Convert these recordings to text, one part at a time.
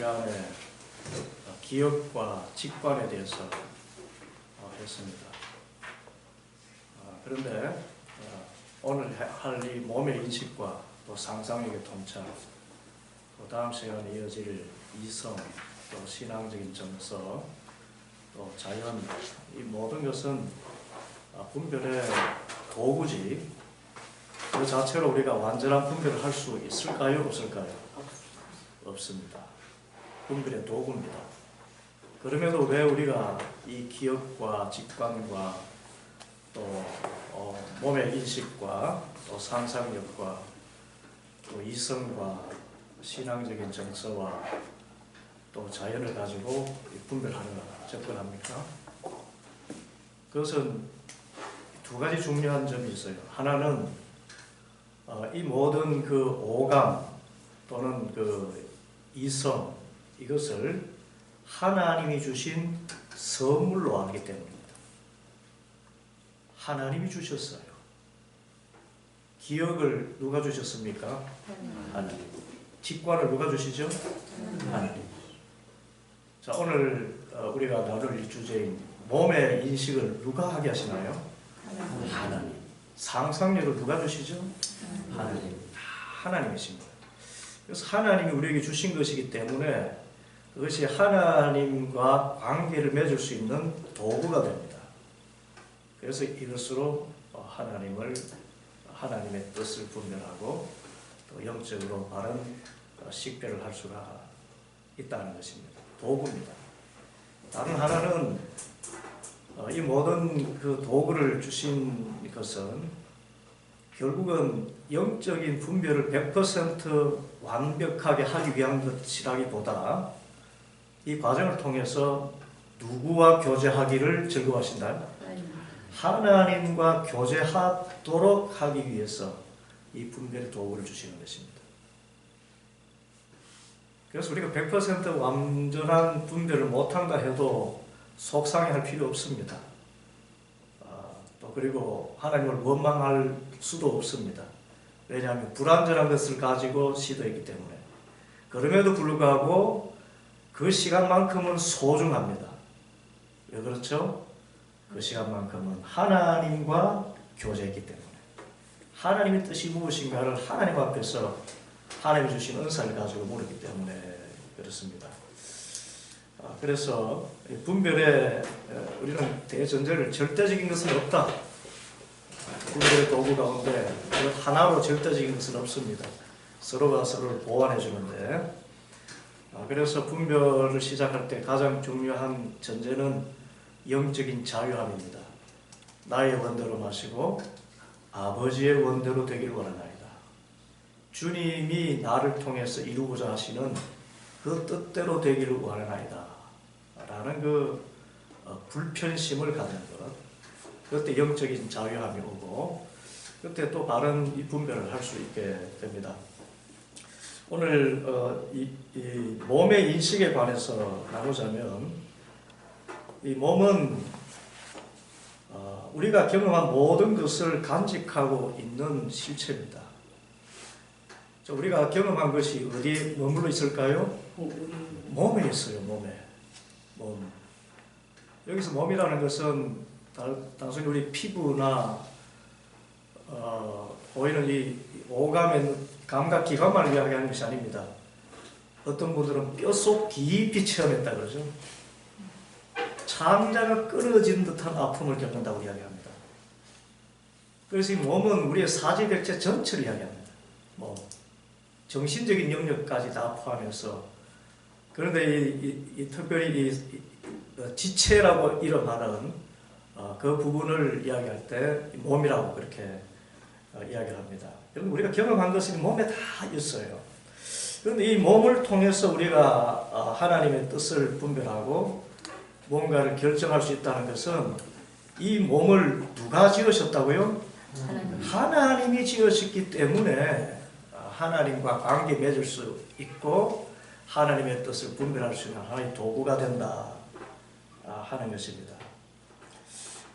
시간에 기억과 직관에 대해서 했습니다. 그런데 오늘 할 이 몸의 인식과 또 상상력의 통찰, 또 다음 시간에 이어질 이성, 또 신앙적인 정서, 또 자연, 이 모든 것은 분별의 도구지, 그 자체로 우리가 완전한 분별을 할 수 있을까요? 없을까요? 없습니다. 분별의 도구입니다. 그럼에도 왜 우리가 이 기억과 직관과 또 몸의 인식과 또 상상력과 또 이성과 신앙적인 정서와 또 자연을 가지고 분별하는 접근합니까? 그것은 두 가지 중요한 점이 있어요. 하나는 이 모든 그 오감 또는 그 이성, 이것을 하나님이 주신 선물로 알기 때문입니다. 하나님이 주셨어요. 기억을 누가 주셨습니까? 하나님. 직관을 누가 주시죠? 하나님. 자, 오늘 우리가 나눌 이 주제인 몸의 인식을 누가 하게 하시나요? 하나님. 상상력을 누가 주시죠? 하나님. 하나님이신 거예요. 그래서 하나님이 우리에게 주신 것이기 때문에 그것이 하나님과 관계를 맺을 수 있는 도구가 됩니다. 그래서 이것으로 하나님의 뜻을 분별하고 또 영적으로 바른 식별을 할 수가 있다는 것입니다. 도구입니다. 다른 하나는 이 모든 그 도구를 주신 것은 결국은 영적인 분별을 100% 완벽하게 하기 위한 것이라기보다 이 과정을 통해서 누구와 교제하기를 즐거워하신다? 하나님과 교제하도록 하기 위해서 이 분별의 도구를 주시는 것입니다. 그래서 우리가 100% 완전한 분별을 못한다 해도 속상해할 필요 없습니다. 또 그리고 하나님을 원망할 수도 없습니다. 왜냐하면 불완전한 것을 가지고 시도했기 때문에. 그럼에도 불구하고 그 시간만큼은 소중합니다. 왜 그렇죠? 그 시간만큼은 하나님과 교제했기 때문에. 하나님의 뜻이 무엇인가를 하나님 앞에서 하나님이 주신 은사를 가지고 물었기 때문에 그렇습니다. 그래서 분별에 우리는 대전제를 절대적인 것은 없다. 분별의 도구 가운데 하나로 절대적인 것은 없습니다. 서로가 서로를 보완해 주는데, 그래서 분별을 시작할 때 가장 중요한 전제는 영적인 자유함입니다. 나의 원대로 마시고 아버지의 원대로 되기를 원하나이다. 주님이 나를 통해서 이루고자 하시는 그 뜻대로 되기를 원하나이다 라는 그 불편심을 가진 것, 그때 영적인 자유함이 오고 그때 또 바른 이 분별을 할 수 있게 됩니다. 오늘 이 몸의 인식에 관해서 나누자면, 이 몸은 우리가 경험한 모든 것을 간직하고 있는 실체입니다. 우리가 경험한 것이 어디에 머물러 있을까요? 몸에 있어요. 몸에. 몸. 여기서 몸이라는 것은 단순히 우리 피부나 보이는 이 오감의 감각기관만을 이야기하는 것이 아닙니다. 어떤 분들은 뼛속 깊이 체험했다 그러죠. 창자가 끊어진 듯한 아픔을 겪는다고 이야기합니다. 그래서 이 몸은 우리의 사지백체 전체를 이야기합니다. 정신적인 영역까지 다 포함해서. 그런데 특별히 지체라고 이름하는 그 부분을 이야기할 때 몸이라고 그렇게 이야기를 합니다. 우리가 경험한 것은 몸에 다 있어요. 그런데 이 몸을 통해서 우리가 하나님의 뜻을 분별하고 뭔가를 결정할 수 있다는 것은 이 몸을 누가 지으셨다고요? 하나님이 지으셨기 때문에 하나님과 관계 맺을 수 있고 하나님의 뜻을 분별할 수 있는 하나의 도구가 된다 하는 것입니다.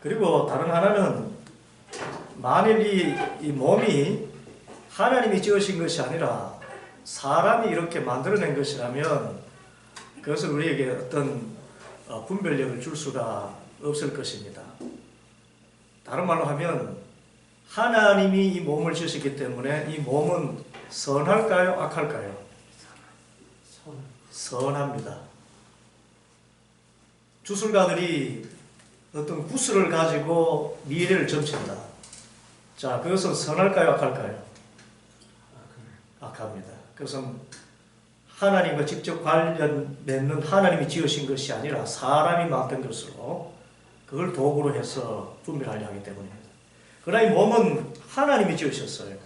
그리고 다른 하나는 만일 이 몸이 하나님이 지으신 것이 아니라 사람이 이렇게 만들어낸 것이라면 그것은 우리에게 어떤 분별력을 줄 수가 없을 것입니다. 다른 말로 하면 하나님이 이 몸을 주셨기 때문에 이 몸은 선할까요? 악할까요? 선합니다. 주술가들이 어떤 구슬을 가지고 미래를 점친다. 자, 그것은 선할까요? 악할까요? 악합니다. 그것은 하나님과 직접 관련 맺는 하나님이 지으신 것이 아니라 사람이 만든 것으로 그걸 도구로 해서 분별하려 하기 때문입니다. 그러나 이 몸은 하나님이 지으셨어요.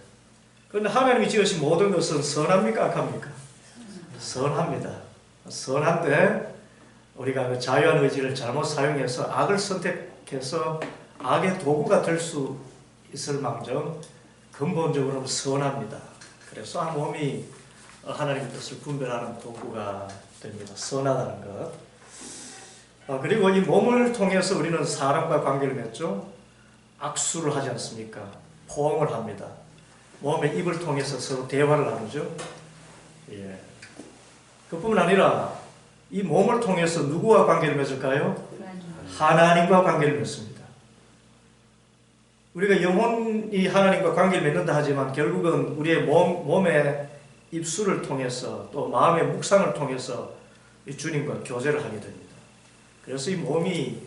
그런데 하나님이 지으신 모든 것은 선합니까? 악합니까? 선합니다. 선한데 우리가 그 자유한 의지를 잘못 사용해서 악을 선택해서 악의 도구가 될 수 있을 망정 근본적으로는 선합니다. 그래서 한 몸이 하나님의 뜻을 분별하는 도구가 됩니다. 선하다는 것. 그리고 이 몸을 통해서 우리는 사람과 관계를 맺죠. 악수를 하지 않습니까? 포옹을 합니다. 몸의 입을 통해서 서로 대화를 나누죠. 예. 그뿐만 아니라 이 몸을 통해서 누구와 관계를 맺을까요? 하나님과 관계를 맺습니다. 우리가 영혼이 하나님과 관계를 맺는다 하지만 결국은 우리의 몸의 입술을 통해서 또 마음의 묵상을 통해서 이 주님과 교제를 하게 됩니다. 그래서 이 몸이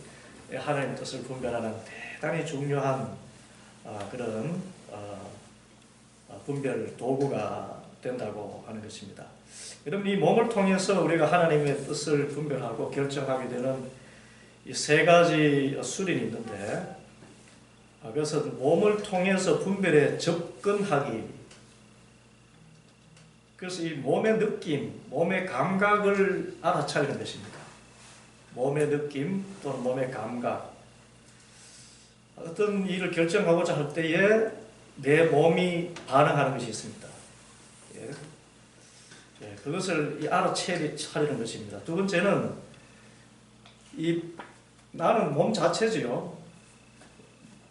하나님의 뜻을 분별하는 대단히 중요한 그런 분별 도구가 된다고 하는 것입니다. 여러분, 이 몸을 통해서 우리가 하나님의 뜻을 분별하고 결정하게 되는 이 세 가지 수련이 있는데, 그것은 몸을 통해서 분별에 접근하기. 그래서 이 몸의 느낌, 몸의 감각을 알아차리는 것입니다. 몸의 느낌 또는 몸의 감각. 어떤 일을 결정하고자 할 때에 내 몸이 반응하는 것이 있습니다. 예. 예, 그것을 알아차리는 것입니다. 두 번째는 나는 몸 자체지요.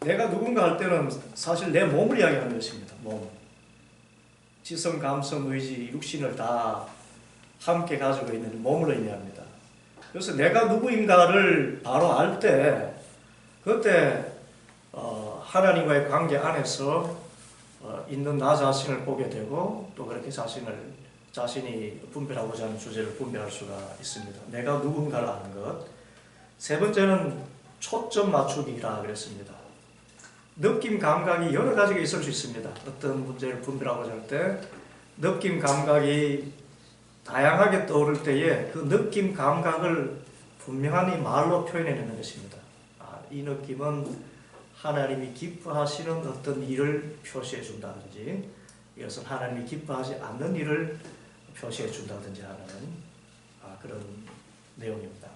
내가 누군가 할 때는 사실 내 몸을 이야기하는 것입니다. 몸. 지성, 감성, 의지, 육신을 다 함께 가지고 있는 몸을 의미합니다. 그래서 내가 누구인가를 바로 알 때, 그때 하나님과의 관계 안에서 있는 나 자신을 보게 되고 또 그렇게 자신이 분별하고자 하는 주제를 분별할 수가 있습니다. 내가 누군가를 아는 것. 세 번째는 초점 맞추기라 그랬습니다. 느낌 감각이 여러 가지가 있을 수 있습니다. 어떤 문제를 분별하고자 할 때 느낌 감각이 다양하게 떠오를 때에 그 느낌 감각을 분명히 말로 표현해내는 것입니다. 이 느낌은 하나님이 기뻐하시는 어떤 일을 표시해 준다든지, 이것은 하나님이 기뻐하지 않는 일을 표시해 준다든지 하는 그런 내용입니다.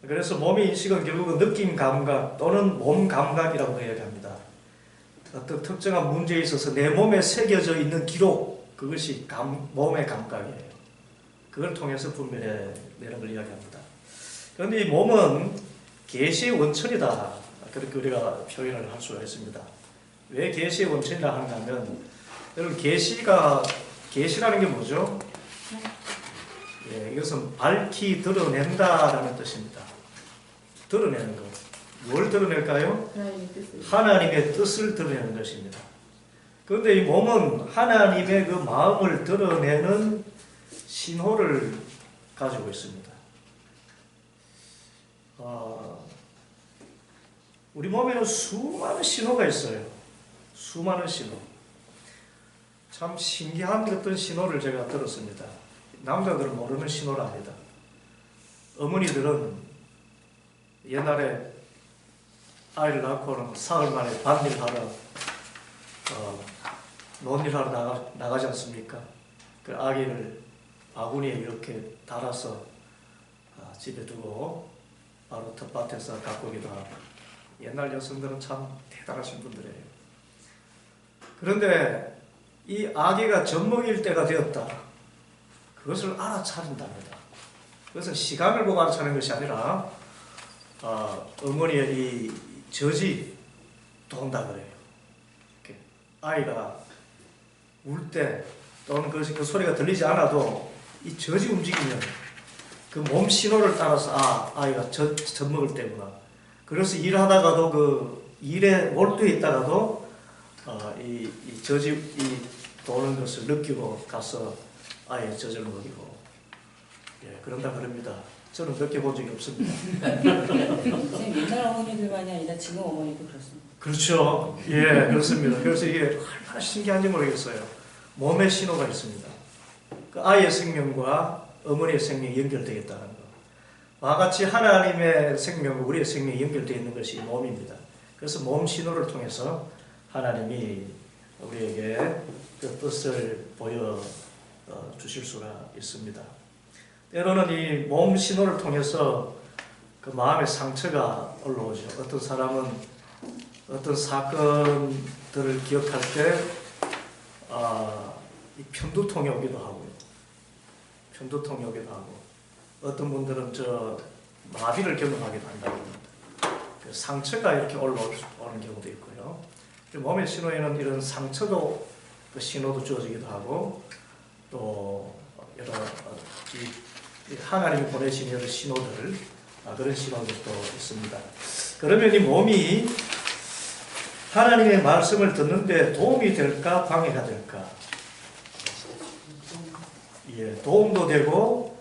그래서 몸의 인식은 결국은 느낌 감각 또는 몸 감각이라고 이야기합니다. 어떤 특정한 문제에 있어서 내 몸에 새겨져 있는 기록, 그것이 몸의 감각이에요. 그걸 통해서 분별해내는 걸 이야기합니다. 그런데 이 몸은 계시의 원천이다, 그렇게 우리가 표현을 할 수가 있습니다. 왜 계시의 원천이라 하는가 하면, 여러분, 계시라는 게 뭐죠? 예, 이것은 밝히 드러낸다라는 뜻입니다. 드러내는 것. 뭘 드러낼까요? 하나님의 뜻을 드러내는 것입니다. 그런데 이 몸은 하나님의 그 마음을 드러내는 신호를 가지고 있습니다. 우리 몸에는 수많은 신호가 있어요. 수많은 신호. 참 신기한 어떤 신호를 제가 들었습니다. 남자들은 모르는 신호랍니다. 어머니들은 옛날에 아이를 낳고는 사흘 만에 반일하러 논일하러 나가지 않습니까? 그 아기를 바구니에 이렇게 달아서 집에 두고 바로 텃밭에서 갖고 오기도 하고, 옛날 여성들은 참 대단하신 분들이에요. 그런데 이 아기가 젖먹일 때가 되었다, 그것을 알아차린답니다. 그것은 시간을 보고 알아차리는 것이 아니라 어머니의 이 젖이 돈다 그래요. 이렇게 아이가 울 때 또는 그 소리가 들리지 않아도 이 젖이 움직이면 그 몸 신호를 따라서 아이가 젖 먹을 때구나. 그래서 일하다가도 그 일에 몰두해 있다가도 이 도는 것을 느끼고 가서 아이의 젖을 먹이고 그런다 그럽니다. 저는 느껴본 적이 없습니다. 선생님, 옛날 어머니들만이 아니라 지금 어머니도 그렇습니다. 그렇죠. 그렇습니다. 그래서 이게 얼마나 신기한지 모르겠어요. 몸의 신호가 있습니다. 그 아이의 생명과 어머니의 생명이 연결되어 있다는 것. 와 같이 하나님의 생명과 우리의 생명이 연결되어 있는 것이 몸입니다. 그래서 몸 신호를 통해서 하나님이 우리에게 그 뜻을 보여 주실 수가 있습니다. 때로는 이 몸 신호를 통해서 그 마음의 상처가 올라오죠. 어떤 사람은 어떤 사건들을 기억할 때 이 편두통이 오기도 하고, 어떤 분들은 마비를 경험하기도 한다고 합니다. 그 상처가 이렇게 올라오는 경우도 있고요. 몸의 신호에는 이런 상처도 그 신호도 주어지기도 하고, 또 여러 하나님이 보내신 여러 신호들, 그런 신호들도 있습니다. 그러면 이 몸이 하나님의 말씀을 듣는데 도움이 될까, 방해가 될까? 도움도 되고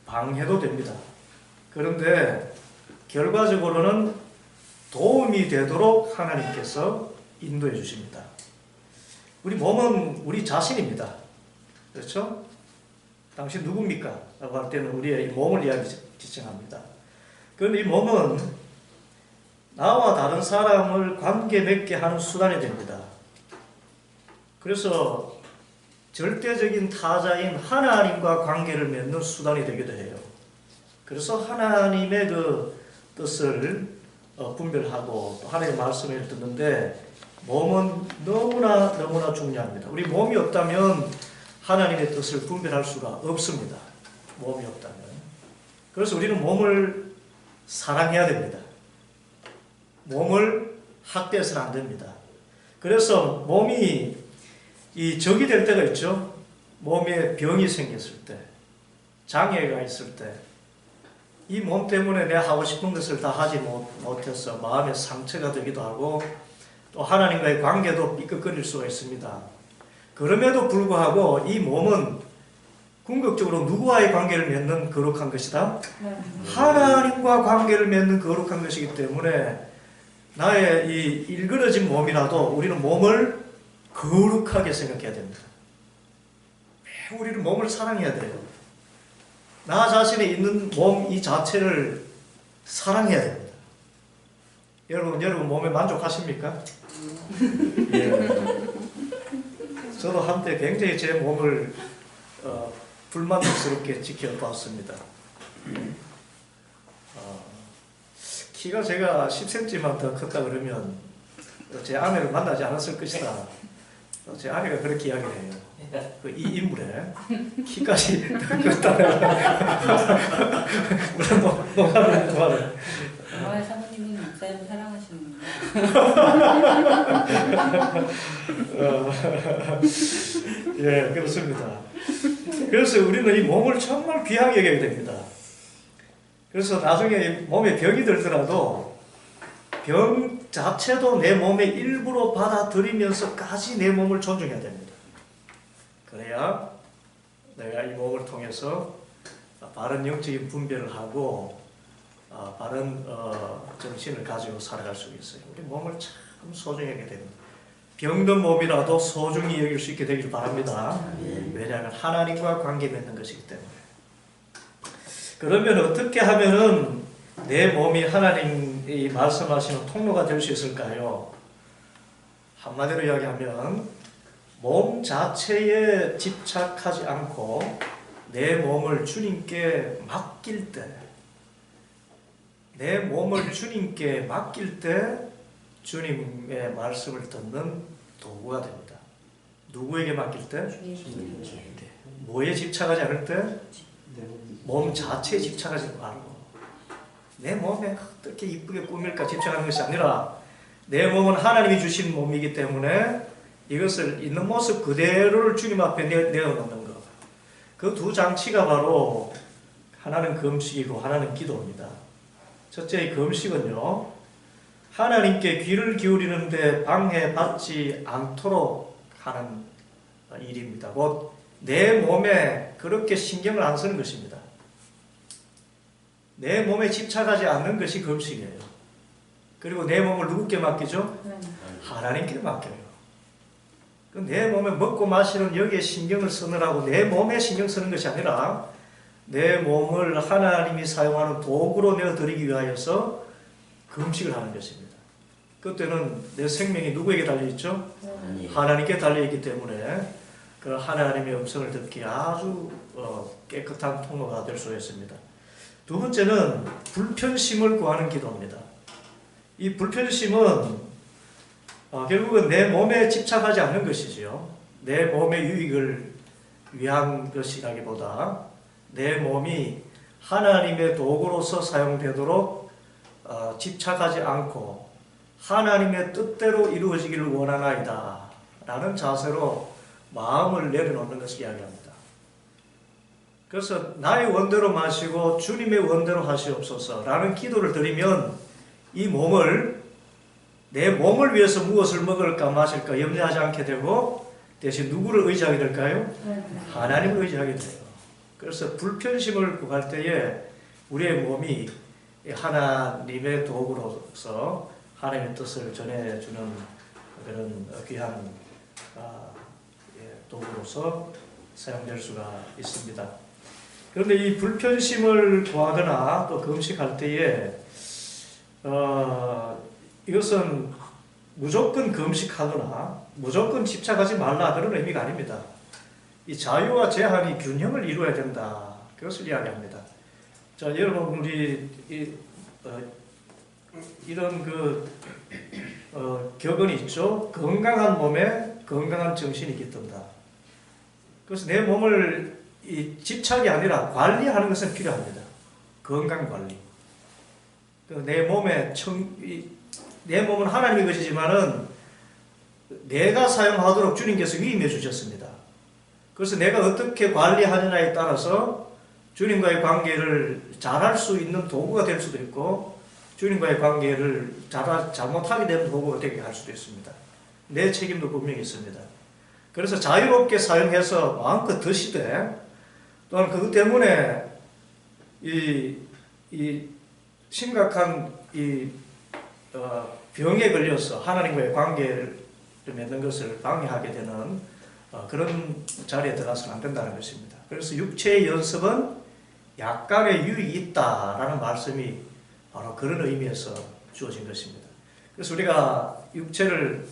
방해도 됩니다. 그런데 결과적으로는 도움이 되도록 하나님께서 인도해 주십니다. 우리 몸은 우리 자신입니다. 그렇죠? 당신 누굽니까? 라고 할 때는 우리의 몸을 지칭합니다. 그런데 이 몸은 나와 다른 사람을 관계 맺게 하는 수단이 됩니다. 그래서 절대적인 타자인 하나님과 관계를 맺는 수단이 되기도 해요. 그래서 하나님의 그 뜻을 분별하고 또 하나님의 말씀을 듣는데 몸은 너무나 중요합니다. 우리 몸이 없다면 하나님의 뜻을 분별할 수가 없습니다. 몸이 없다면. 그래서 우리는 몸을 사랑해야 됩니다. 몸을 학대해서는 안 됩니다. 그래서 몸이 적이 될 때가 있죠. 몸에 병이 생겼을 때, 장애가 있을 때, 이 몸 때문에 내가 하고 싶은 것을 다 하지 못해서 마음에 상처가 되기도 하고 또 하나님과의 관계도 삐걱거릴 수가 있습니다. 그럼에도 불구하고 이 몸은 궁극적으로 누구와의 관계를 맺는 거룩한 것이다? 하나님과 관계를 맺는 거룩한 것이기 때문에 나의 이 일그러진 몸이라도 우리는 몸을 거룩하게 생각해야 됩니다. 매우 우리는 몸을 사랑해야 돼요. 나 자신에 있는 몸 이 자체를 사랑해야 됩니다. 여러분 몸에 만족하십니까? 저도 한때 굉장히 제 몸을 불만족스럽게 지켜봤습니다. 키가 제가 10cm만 더 컸다 그러면 제 아내를 만나지 않았을 것이다. 제 아내가 그렇게 이야기를 해요. 이 인물에 키까지 더 컸다는 농담을 정말 사모님은 목사님을 사랑하시는군요. 그렇습니다. 그래서 우리는 이 몸을 정말 귀하게 여겨야 됩니다. 그래서 나중에 몸에 병이 들더라도 병 자체도 내 몸의 일부로 받아들이면서까지 내 몸을 존중해야 됩니다. 그래야 내가 이 몸을 통해서 바른 영적인 분별을 하고 바른 정신을 가지고 살아갈 수 있어요. 우리 몸을 참 소중하게 됩니다. 병든 몸이라도 소중히 여길 수 있게 되기를 바랍니다. 왜냐하면 하나님과 관계 맺는 것이기 때문에. 그러면 어떻게 하면은 내 몸이 하나님이 말씀하시는 통로가 될 수 있을까요? 한마디로 이야기하면 몸 자체에 집착하지 않고 내 몸을 주님께 맡길 때, 내 몸을 주님께 맡길 때 주님의 말씀을 듣는 도구가 됩니다. 누구에게 맡길 때? 뭐에 집착하지 않을 때? 몸 자체에 집착하지 말고 내 몸에 어떻게 이쁘게 꾸밀까 집착하는 것이 아니라 내 몸은 하나님이 주신 몸이기 때문에 이것을 있는 모습 그대로를 주님 앞에 내어놓는 것. 그 두 장치가 바로 하나는 금식이고 하나는 기도입니다. 첫째, 금식은요, 하나님께 귀를 기울이는데 방해받지 않도록 하는 일입니다. 곧 내 몸에 그렇게 신경을 안 쓰는 것입니다. 내 몸에 집착하지 않는 것이 금식이에요. 그리고 내 몸을 누구께 맡기죠? 하나님께 맡겨요. 내 몸에 먹고 마시는 여기에 신경을 쓰느라고 내 몸에 신경 쓰는 것이 아니라 내 몸을 하나님이 사용하는 도구로 내어드리기 위하여서 금식을 하는 것입니다. 그때는 내 생명이 누구에게 달려있죠? 하나님께 달려있기 때문에 그 하나님의 음성을 듣기 아주 깨끗한 통로가 될 수 있습니다. 두 번째는 불편심을 구하는 기도입니다. 이 불편심은 결국은 내 몸에 집착하지 않는 것이지요. 내 몸의 유익을 위한 것이라기보다 내 몸이 하나님의 도구로서 사용되도록 집착하지 않고 하나님의 뜻대로 이루어지기를 원하나이다 라는 자세로 마음을 내려놓는 것을 이야기합니다. 그래서 나의 원대로 마시고 주님의 원대로 하시옵소서 라는 기도를 드리면 이 몸을 내 몸을 위해서 무엇을 먹을까 마실까 염려하지 않게 되고 대신 누구를 의지하게 될까요? 하나님을 의지하게 돼요. 그래서 불편심을 구할 때에 우리의 몸이 하나님의 도구로서 하나님의 뜻을 전해주는 그런 귀한 도구로서 사용될 수가 있습니다. 그런데 이 불편심을 구하거나 또 금식할 때에 이것은 무조건 금식하거나 무조건 집착하지 말라 그런 의미가 아닙니다. 이 자유와 제한이 균형을 이루어야 된다. 그것을 이야기합니다. 자, 여러분 우리 이런 격언이 있죠. 건강한 몸에 건강한 정신이 깃든다. 그래서 내 몸을 집착이 아니라 관리하는 것은 필요합니다. 건강 관리. 내 몸에 내 몸은 하나님의 것이지만은 내가 사용하도록 주님께서 위임해 주셨습니다. 그래서 내가 어떻게 관리하느냐에 따라서 주님과의 관계를 잘할 수 있는 도구가 될 수도 있고 주님과의 관계를 잘못하게 되는 도구가 되게 할 수도 있습니다. 내 책임도 분명히 있습니다. 그래서 자유롭게 사용해서 마음껏 드시되 또한 그것 때문에 이 심각한 병에 걸려서 하나님과의 관계를 맺는 것을 방해하게 되는 그런 자리에 들어가서는 안 된다는 것입니다. 그래서 육체의 연습은 약간의 유익이 있다라는 말씀이 바로 그런 의미에서 주어진 것입니다. 그래서 우리가 육체를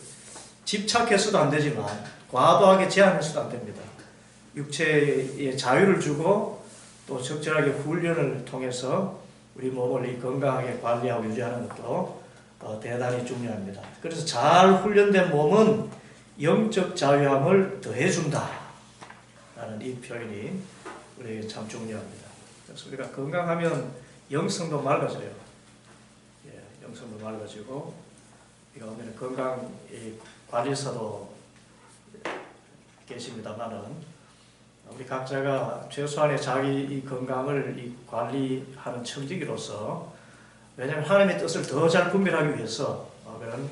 집착해서도 안 되지만 과도하게 제한해서도 안 됩니다. 육체에 자유를 주고 또 적절하게 훈련을 통해서 우리 몸을 건강하게 관리하고 유지하는 것도 대단히 중요합니다. 그래서 잘 훈련된 몸은 영적 자유함을 더해준다 라는 이 표현이 우리에게 참 중요합니다. 그래서 우리가 건강하면 영성도 맑아져요. 영성도 맑아지고 우리가 오늘 건강 관리사도 계십니다만은 우리 각자가 최소한의 자기 이 건강을 관리하는 청지기로서 왜냐하면 하나님의 뜻을 더 잘 분별하기 위해서 그런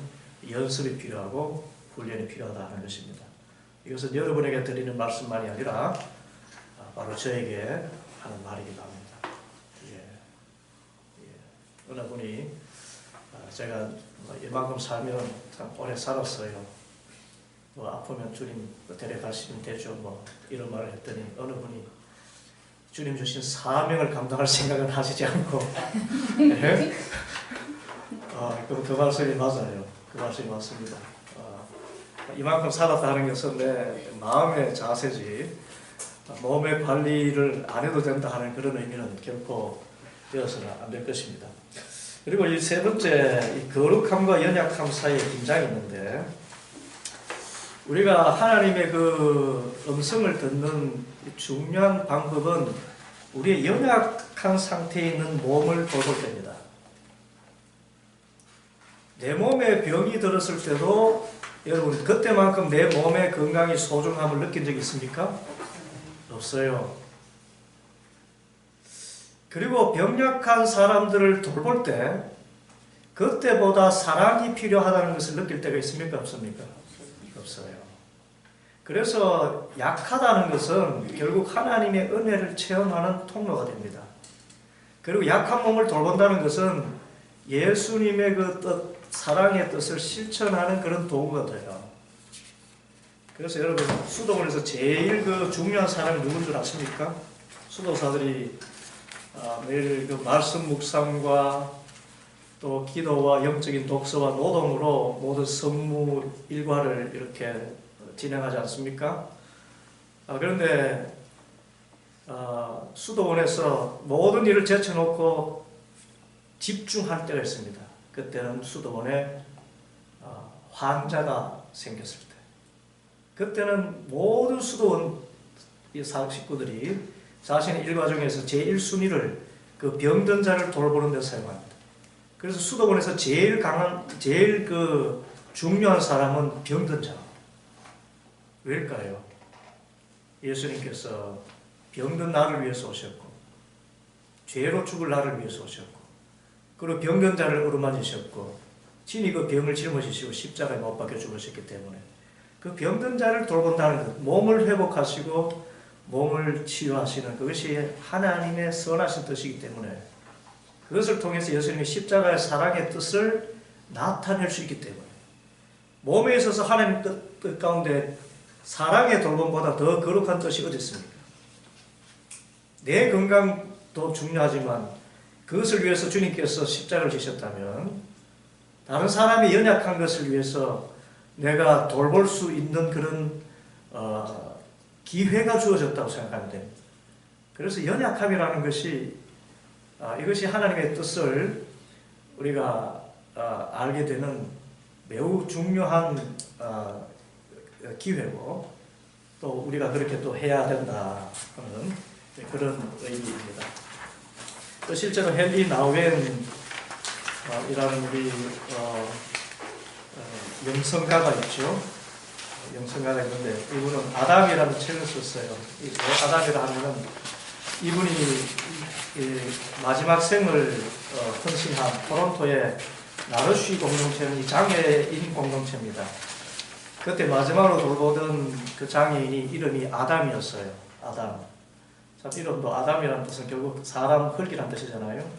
연습이 필요하고 훈련이 필요하다는 것입니다. 이것은 여러분에게 드리는 말씀만이 아니라 바로 저에게 하는 말이기도 합니다. 어느 분이 제가 이만큼 살면 참 오래 살았어요. 아프면 주님 데려가시면 되죠. 이런 말을 했더니 어느 분이 주님 주신 사명을 감당할 생각은 하시지 않고 네? 그 말씀이 맞아요. 그 말씀이 맞습니다. 이만큼 살았다 하는 것은 내 마음의 자세지 몸의 관리를 안 해도 된다 하는 그런 의미는 결코 되어서는 안 될 것입니다. 그리고 이 세 번째 이 거룩함과 연약함 사이에 긴장이 있는데 우리가 하나님의 그 음성을 듣는 중요한 방법은 우리의 연약한 상태에 있는 몸을 돌볼 때입니다. 내 몸에 병이 들었을 때도 여러분 그때만큼 내 몸의 건강이 소중함을 느낀 적이 있습니까? 없어요. 그리고 병약한 사람들을 돌볼 때 그때보다 사랑이 필요하다는 것을 느낄 때가 있습니까? 없습니까? 없어요. 그래서 약하다는 것은 결국 하나님의 은혜를 체험하는 통로가 됩니다. 그리고 약한 몸을 돌본다는 것은 예수님의 그 뜻, 사랑의 뜻을 실천하는 그런 도구가 돼요. 그래서 여러분 수도원에서 제일 그 중요한 사람이 누군 줄 아십니까? 수도사들이 매일 그 말씀 묵상과 또 기도와 영적인 독서와 노동으로 모든 성무 일과를 이렇게 진행하지 않습니까? 그런데 수도원에서 모든 일을 제쳐놓고 집중할 때가 있습니다. 그때는 수도원에 환자가 생겼을 때, 그때는 모든 수도원 사역 식구들이 자신의 일과 중에서 제1순위를 그 병든 자를 돌보는 데 사용합니다. 그래서 수도원에서 제일 그 중요한 사람은 병든 자. 왜일까요? 예수님께서 병든 나를 위해서 오셨고, 죄로 죽을 나를 위해서 오셨고, 그리고 병든 자를 어루만지셨고, 친히 그 병을 짊어지시고 십자가에 못 박혀 죽으셨기 때문에 그 병든 자를 돌본다는 것, 몸을 회복하시고 몸을 치유하시는 그것이 하나님의 선하신 뜻이기 때문에 그것을 통해서 예수님이 십자가의 사랑의 뜻을 나타낼 수 있기 때문에 몸에 있어서 하나님 뜻 가운데 사랑의 돌봄보다 더 거룩한 뜻이 어디 있습니까? 내 건강도 중요하지만 그것을 위해서 주님께서 십자가를 지셨다면 다른 사람이 연약한 것을 위해서 내가 돌볼 수 있는 그런 기회가 주어졌다고 생각하면 됩니다. 그래서 연약함이라는 것이 이것이 하나님의 뜻을 우리가 알게 되는 매우 중요한 기회고 또 우리가 그렇게 또 해야 된다 하는 그런 의미입니다. 또 실제로 헨리 나우엔이라는 우리 영성가가 있죠. 영성가가 있는데 이분은 아담이라는 책을 썼어요. 왜 아담이라 하면은 이분이 마지막 생을 헌신한 토론토의 나르쉬 공동체는 이 장애인 공동체입니다. 그때 마지막으로 돌보던 그 장애인이 이름이 아담이었어요. 아담. 참 이름도 아담이라는 뜻은 결국 사람 흙이라는 뜻이잖아요.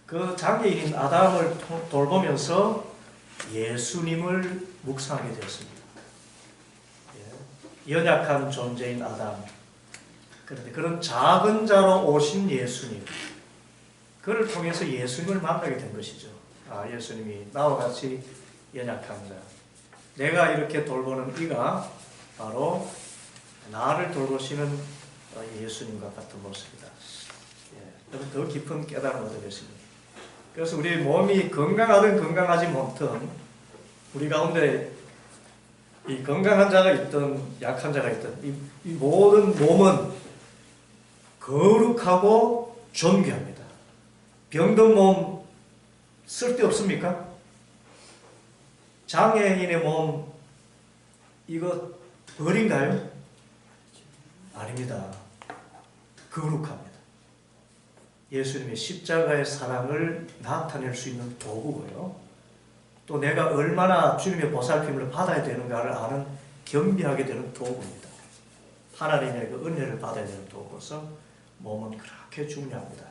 그 장애인인 아담을 돌보면서 예수님을 묵상하게 되었습니다. 연약한 존재인 아담. 그런데 그런 작은 자로 오신 예수님. 그를 통해서 예수님을 만나게 된 것이죠. 예수님이 나와 같이 연약한 자. 내가 이렇게 돌보는 이가 바로 나를 돌보시는 예수님과 같은 모습이다. 더 깊은 깨달음을 얻게 됐습니다. 그래서 우리 몸이 건강하든 건강하지 못든 우리 가운데 이 건강한 자가 있든 약한 자가 있든 이 모든 몸은 거룩하고 존귀합니다. 병든 몸 쓸데없습니까? 장애인의 몸 이거 벌인가요? 아닙니다. 거룩합니다. 예수님의 십자가의 사랑을 나타낼 수 있는 도구고요. 또 내가 얼마나 주님의 보살핌을 받아야 되는가를 아는 겸비하게 되는 도구입니다. 하나님의 그 은혜를 받아야 되는 도구로서 몸은 그렇게 중요합니다.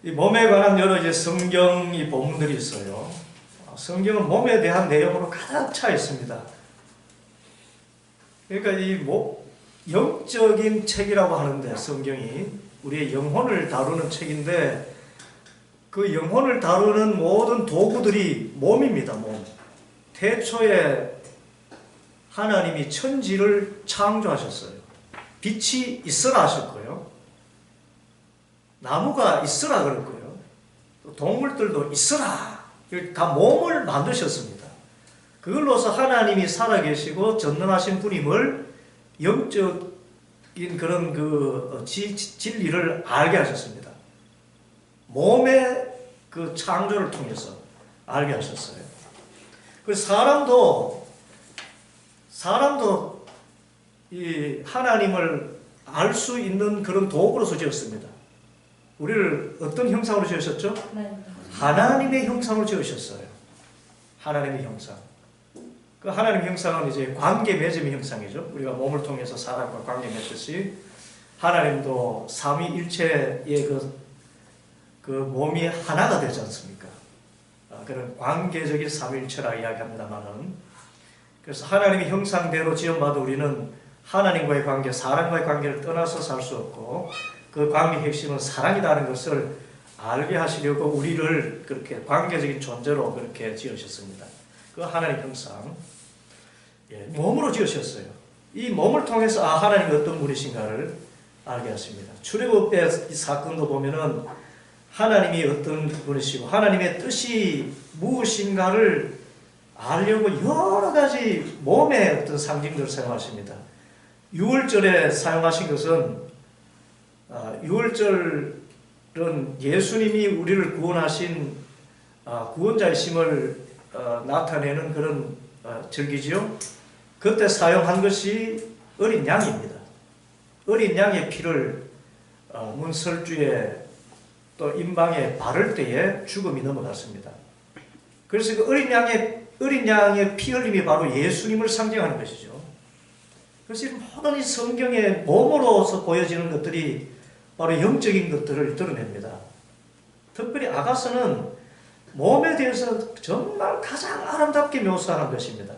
이 몸에 관한 여러 이제 성경이 본문들이 있어요. 성경은 몸에 대한 내용으로 가득 차 있습니다. 그러니까 이 영적인 책이라고 하는데 성경이 우리의 영혼을 다루는 책인데 그 영혼을 다루는 모든 도구들이 몸입니다. 몸. 태초에 하나님이 천지를 창조하셨어요. 빛이 있으라 하셨고요. 나무가 있으라 그랬고요. 동물들도 있으라. 다 몸을 만드셨습니다. 그걸로서 하나님이 살아계시고 전능하신 분임을 영적인 그런 그 진리를 알게 하셨습니다. 몸의 그 창조를 통해서 알게 하셨어요. 그래서 사람도 이 하나님을 알 수 있는 그런 도구로서 지었습니다. 우리를 어떤 형상으로 지으셨죠? 하나님의 형상으로 지으셨어요. 하나님의 형상. 그 하나님의 형상은 이제 관계 맺음의 형상이죠. 우리가 몸을 통해서 사람과 관계 맺듯이 하나님도 삼위일체의 그 몸이 하나가 되지 않습니까? 그런 관계적인 삼위일체라 이야기합니다만은, 그래서 하나님의 형상대로 지음받은 우리는 하나님과의 관계, 사람과의 관계를 떠나서 살 수 없고 그 관계의 핵심은 사랑이라는 것을 알게 하시려고 우리를 그렇게 관계적인 존재로 그렇게 지으셨습니다. 그 하나님 형상, 몸으로 지으셨어요. 이 몸을 통해서 하나님이 어떤 분이신가를 알게 하십니다. 출애굽의 이 사건도 보면은 하나님이 어떤 분이시고 하나님의 뜻이 무엇인가를 알려고 여러 가지 몸의 어떤 상징들을 사용하십니다. 6월절에 사용하신 것은 6월절은 예수님이 우리를 구원하신 구원자이심을 나타내는 그런 절기지요. 그때 사용한 것이 어린 양입니다. 어린 양의 피를 문설주에 또 임방에 바를 때에 죽음이 넘어갔습니다. 그래서 그 어린 양의 피 흘림이 바로 예수님을 상징하는 것이죠. 그래서 모든 이 성경의 몸으로서 보여지는 것들이 바로 영적인 것들을 드러냅니다. 특별히 아가서는 몸에 대해서 정말 가장 아름답게 묘사하는 것입니다.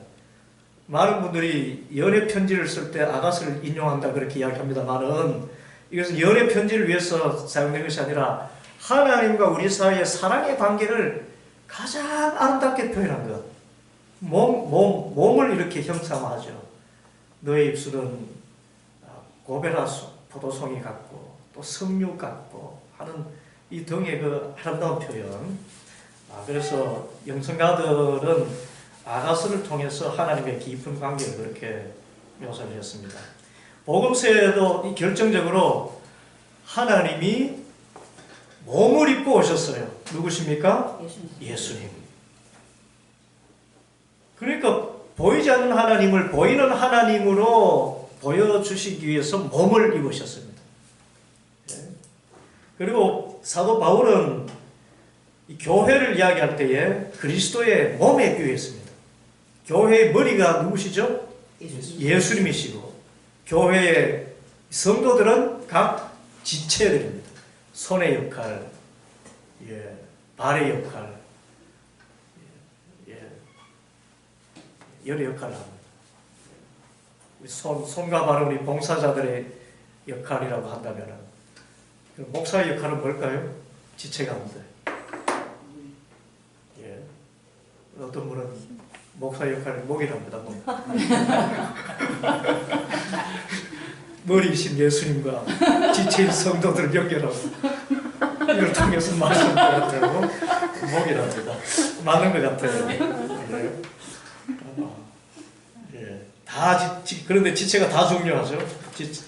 많은 분들이 연애 편지를 쓸 때 아가서를 인용한다 그렇게 이야기합니다만은 이것은 연애 편지를 위해서 사용된 것이 아니라 하나님과 우리 사이의 사랑의 관계를 가장 아름답게 표현한 것. 몸을 이렇게 형상화하죠. 너의 입술은 고베라 포도송이 같고 또 석류 같고 하는 이 등의 그 아름다운 표현. 그래서 영성가들은 아가서를 통해서 하나님의 깊은 관계를 그렇게 묘사를 했습니다. 복음서에도 결정적으로 하나님이 몸을 입고 오셨어요. 누구십니까? 예수님. 그러니까 보이지 않는 하나님을 보이는 하나님으로 보여주시기 위해서 몸을 입으셨습니다. 그리고 사도 바울은 이 교회를 이야기할 때에 그리스도의 몸에 비유했습니다. 교회의 머리가 누구시죠? 예수님이시고 교회의 성도들은 각 지체들입니다. 손의 역할, 발의 역할, 열의 역할을 합니다. 손과 발은 우리 봉사자들의 역할이라고 한다면 목사의 역할은 뭘까요? 지체 가운데. 어떤 분은 목사 역할을 목이랍니다. 머리이신 예수님과 지체인 성도들을 연결하고 이걸 통해서 말씀을 드리고 목이랍니다. 많은 것 같아요. 그런데 지체가 다 중요하죠.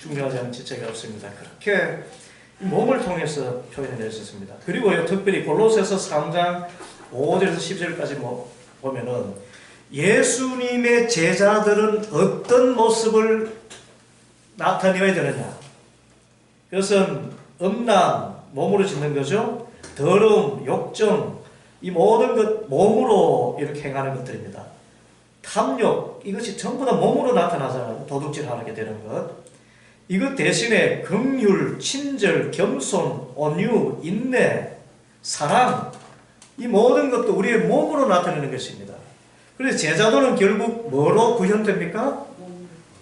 중요하지 않은 지체가 없습니다. 그렇게 몸을 통해서 표현해냈습니다. 그리고요, 특별히 골로새서 3장 5절에서 10절까지 보면은 예수님의 제자들은 어떤 모습을 나타내야 되느냐. 그것은 음란, 몸으로 짓는 거죠. 더러움, 욕정, 이 모든 것 몸으로 이렇게 행하는 것들입니다. 탐욕, 이것이 전부 다 몸으로 나타나잖아요. 도둑질하게 되는 것. 이것 대신에 긍휼, 친절, 겸손, 온유, 인내, 사랑, 이 모든 것도 우리의 몸으로 나타내는 것입니다. 그래서 제자도는 결국 뭐로 구현됩니까?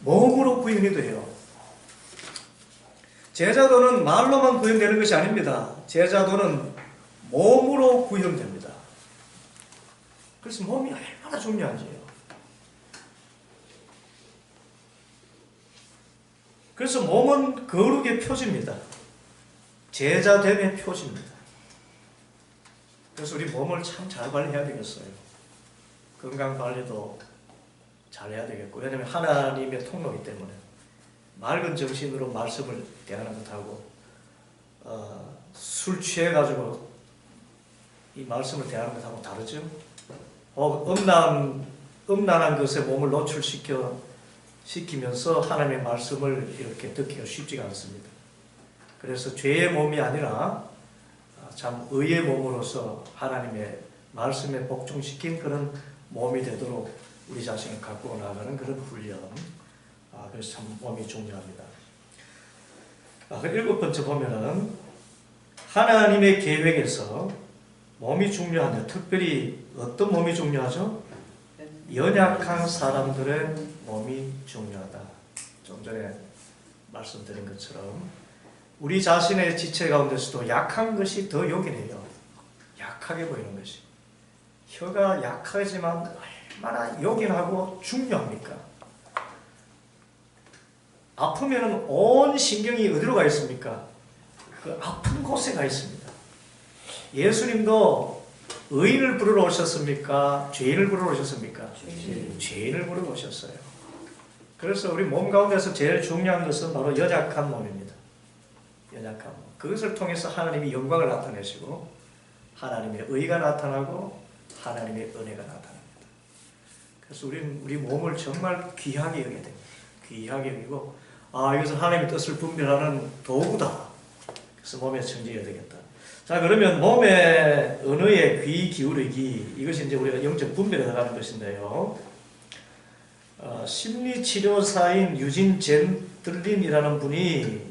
몸으로 구현이 돼요. 제자도는 말로만 구현되는 것이 아닙니다. 제자도는 몸으로 구현됩니다. 그래서 몸이 얼마나 중요한지요. 그래서 몸은 거룩의 표지입니다. 제자됨의 표지입니다. 그래서 우리 몸을 참 잘 관리해야 되겠어요. 건강관리도 잘해야 되겠고, 왜냐하면 하나님의 통로이기 때문에 맑은 정신으로 말씀을 대하는 것하고 술 취해가지고 이 말씀을 대하는 것하고 다르죠. 음란한 것에 몸을 노출시키면서 하나님의 말씀을 이렇게 듣기가 쉽지가 않습니다. 그래서 죄의 몸이 아니라 참 의의 몸으로서 하나님의 말씀에 복종시킨 그런 몸이 되도록 우리 자신을 갖고 나가는 그런 훈련. 그래서 참 몸이 중요합니다. 그 7번째 보면은 하나님의 계획에서 몸이 중요한데 특별히 어떤 몸이 중요하죠? 연약한 사람들의 몸이 중요하다. 좀 전에 말씀드린 것처럼 우리 자신의 지체 가운데서도 약한 것이 더 요긴해요. 약하게 보이는 것이. 혀가 약하지만 얼마나 요긴하고 중요합니까? 아프면 온 신경이 어디로 가 있습니까? 그 아픈 곳에 가 있습니다. 예수님도 의인을 부르러 오셨습니까? 죄인을 부르러 오셨습니까? 죄인을 부르러 오셨어요. 그래서 우리 몸 가운데서 제일 중요한 것은 바로 연약한 몸입니다. 연약한 몸. 그것을 통해서 하나님이 영광을 나타내시고 하나님의 의가 나타나고 하나님의 은혜가 나타납니다. 그래서 우리는 우리 몸을 정말 귀하게 여겨야 됩니다. 귀하게 여기고 이것은 하나님의 뜻을 분별하는 도구다. 그래서 몸에 청지해야 되겠다. 자, 그러면 몸의 언어에 귀 기울이기, 이것이 이제 우리가 영적 분별에 들어가는 것인데요. 심리치료사인 유진 젠들린이라는 분이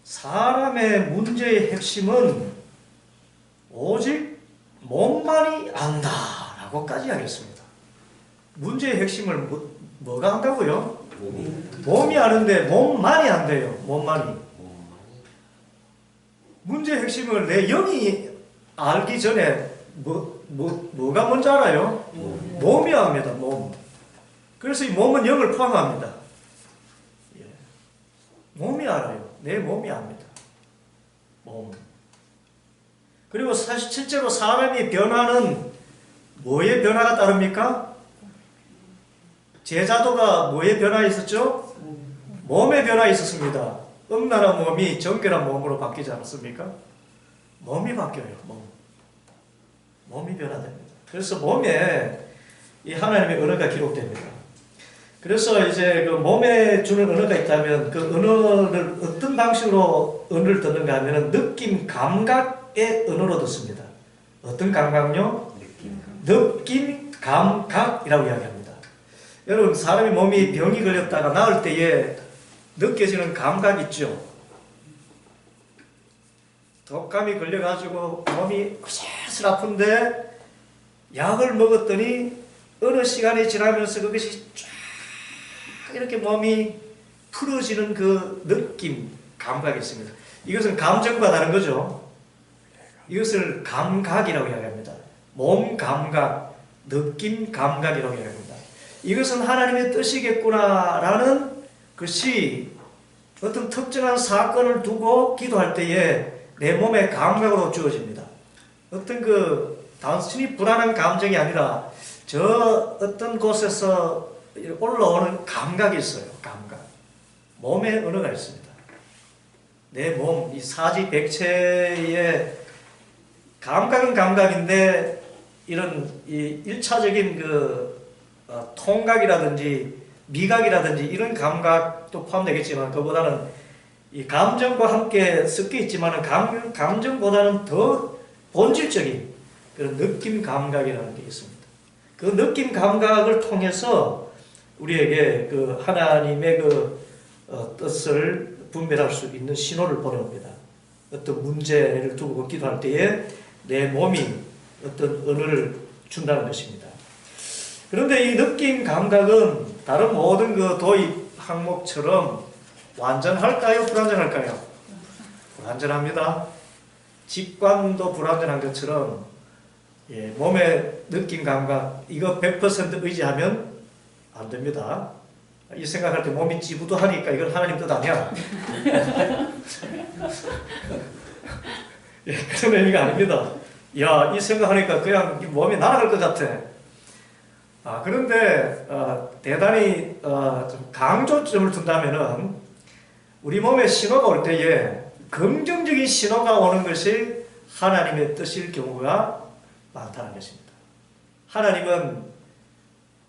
사람의 문제의 핵심은 오직 몸만이 안다라고까지 하겠습니다. 문제의 핵심을 뭐가 한다고요? 몸이 아는데 몸만이 안 돼요. 몸만이. 문제의 핵심을 내 영이 알기 전에 뭐가 먼저 알아요? 몸이 압니다. 몸. 그래서 이 몸은 영을 포함합니다. 몸이 알아요. 내 몸이 압니다. 몸. 그리고 사실 실제로 사람이 변화는 뭐의 변화가 따릅니까? 제자도가 뭐의 변화가 있었죠? 몸의 변화가 있었습니다. 음란한 몸이 정결한 몸으로 바뀌지 않았습니까? 몸이 바뀌어요. 몸이 변화됩니다. 그래서 몸에 이 하나님의 언어가 기록됩니다. 그래서 이제 그 몸에 주는 언어가 있다면 그 언어를 어떤 방식으로 언어를 듣는가 하면은 느낌, 감각의 언어로 듣습니다. 어떤 감각요? 느낌, 감각이라고 이야기합니다. 여러분, 사람이 몸이 병이 걸렸다가 나을 때에 느껴지는 감각 있죠? 독감이 걸려가지고 몸이 으슬으슬 아픈데 약을 먹었더니 어느 시간이 지나면서 그것이 쫙 이렇게 몸이 풀어지는 그 느낌, 감각이 있습니다. 이것은 감정과 다른 거죠. 이것을 감각이라고 이야기합니다. 몸 감각, 느낌 감각이라고 이야기합니다. 이것은 하나님의 뜻이겠구나라는 것이 어떤 특정한 사건을 두고 기도할 때에 내 몸의 감각으로 주어집니다. 어떤 그 단순히 불안한 감정이 아니라 저 어떤 곳에서 올라오는 감각이 있어요. 감각. 몸의 언어가 있습니다. 내 몸, 이 사지백체의 감각은 감각인데 이런 이 1차적인 그 통각이라든지 미각이라든지 이런 감각도 포함되겠지만 그보다는 이 감정과 함께 섞여 있지만 감정보다는 더 본질적인 그런 느낌 감각이라는 게 있습니다. 그 느낌 감각을 통해서 우리에게 그 하나님의 그 뜻을 분별할 수 있는 신호를 보내옵니다. 어떤 문제를 두고 기도할 때에 내 몸이 어떤 언어를 준다는 것입니다. 그런데 이 느낌 감각은 다른 모든 그 도입 항목처럼 완전할까요? 불완전할까요? 불완전합니다. 직관도 불완전한 것처럼 몸의 느낌 감각 이거 100% 의지하면 안 됩니다. 이 생각할 때 몸이 찌부도하니까 이건 하나님 뜻 아니야. 그런 의미가 아닙니다. 야, 이 생각하니까 그냥 몸이 날아갈 것 같아. 그런데 대단히 좀 강조점을 둔다면은 우리 몸에 신호가 올 때에 긍정적인 신호가 오는 것이 하나님의 뜻일 경우가 많다는 것입니다. 하나님은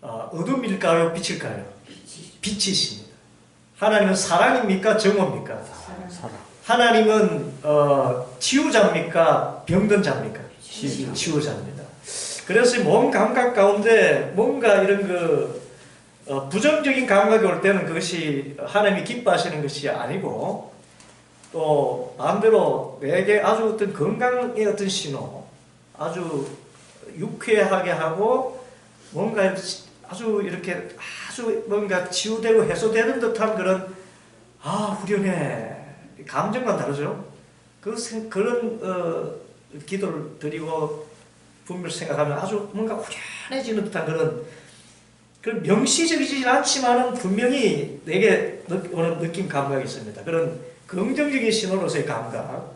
어둠일까요? 빛일까요? 빛이십니다. 하나님은 사랑입니까? 정오입니까? 하나님은 치유자입니까? 병든자입니까? 치유자입니다. 그래서 몸 감각 가운데 뭔가 이런 부정적인 감각이 올 때는 그것이 하나님이 기뻐하시는 것이 아니고, 또 반대로 내게 아주 어떤 건강의 어떤 신호, 아주 유쾌하게 하고 뭔가 아주 이렇게 아주 뭔가 치유되고 해소되는 듯한 그런 후련해, 감정만 다르죠. 그런 기도를 드리고 분별 생각하면 아주 뭔가 후련해지는 듯한 그런 명시적이지 않지만은 분명히 내게 오는 느낌 감각이 있습니다. 그런 긍정적인 신호로서의 감각.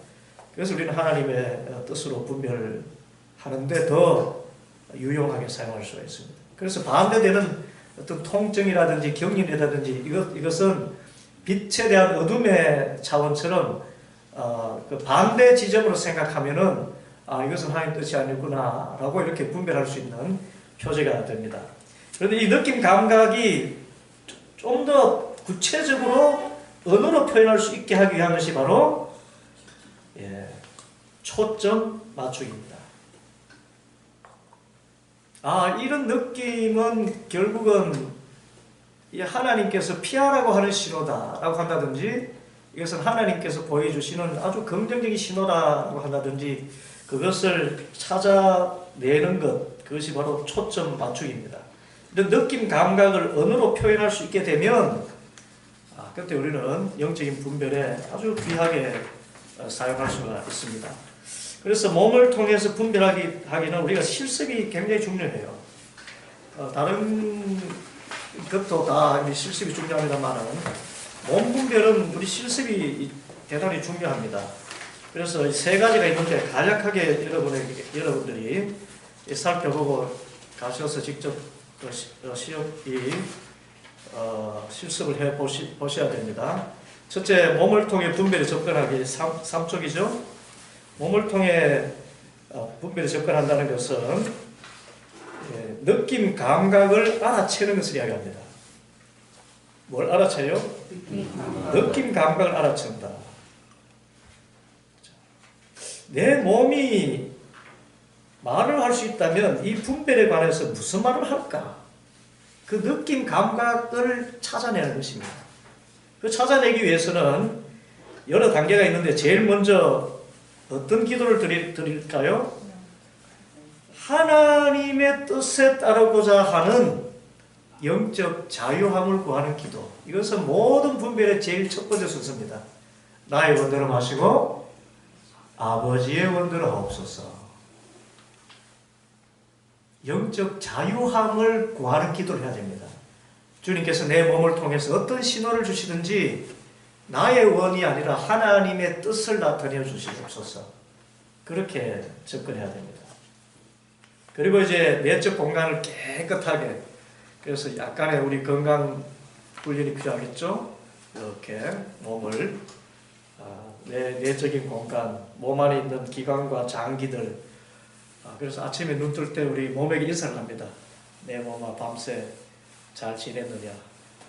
그래서 우리는 하나님의 뜻으로 분별하는데 더 유용하게 사용할 수가 있습니다. 그래서 반대되는 어떤 통증이라든지 격리라든지 이것은 빛에 대한 어둠의 차원처럼 그 반대 지점으로 생각하면은 이것은 하나님 뜻이 아니구나라고 이렇게 분별할 수 있는 표제가 됩니다. 그런데 이 느낌 감각이 좀 더 구체적으로 언어로 표현할 수 있게 하기 위한 것이 바로 초점 맞추기입니다. 이런 느낌은 결국은 하나님께서 피하라고 하는 신호다라고 한다든지, 이것은 하나님께서 보여주시는 아주 긍정적인 신호다라고 한다든지, 그것을 찾아내는 것, 그것이 바로 초점 맞추기입니다. 이런 느낌 감각을 언어로 표현할 수 있게 되면 그때 우리는 영적인 분별에 아주 귀하게 사용할 수가 있습니다. 그래서 몸을 통해서 분별하기는 우리가 실습이 굉장히 중요해요. 다른 것도 다 실습이 중요합니다만은 몸 분별은 우리 실습이 대단히 중요합니다. 그래서 세 가지가 있는데 간략하게 여러분들이 살펴보고 가셔서 직접 실습을 해 보셔야 됩니다. 첫째, 몸을 통해 분별에 접근하기 3쪽이죠. 몸을 통해 분별에 접근한다는 것은 느낌 감각을 알아채는 것을 이야기합니다. 뭘 알아채요? 느낌 감각을 알아챈다. 내 몸이 말을 할 수 있다면 이 분별에 관해서 무슨 말을 할까? 그 느낌 감각을 찾아내는 것입니다. 그 찾아내기 위해서는 여러 단계가 있는데 제일 먼저 어떤 기도를 드릴까요? 하나님의 뜻에 따르고자 하는 영적 자유함을 구하는 기도. 이것은 모든 분별의 제일 첫 번째 순서입니다. 나의 원대로 마시고 아버지의 원대로 하옵소서. 영적 자유함을 구하는 기도를 해야 됩니다. 주님께서 내 몸을 통해서 어떤 신호를 주시든지 나의 원이 아니라 하나님의 뜻을 나타내 주시옵소서. 그렇게 접근해야 됩니다. 그리고 이제 내적 공간을 깨끗하게, 그래서 약간의 우리 건강 훈련이 필요하겠죠. 이렇게 몸을 내 내적인 공간, 몸 안에 있는 기관과 장기들, 그래서 아침에 눈 뜰 때 우리 몸에게 인사를 합니다. 내 몸아 밤새 잘 지냈느냐?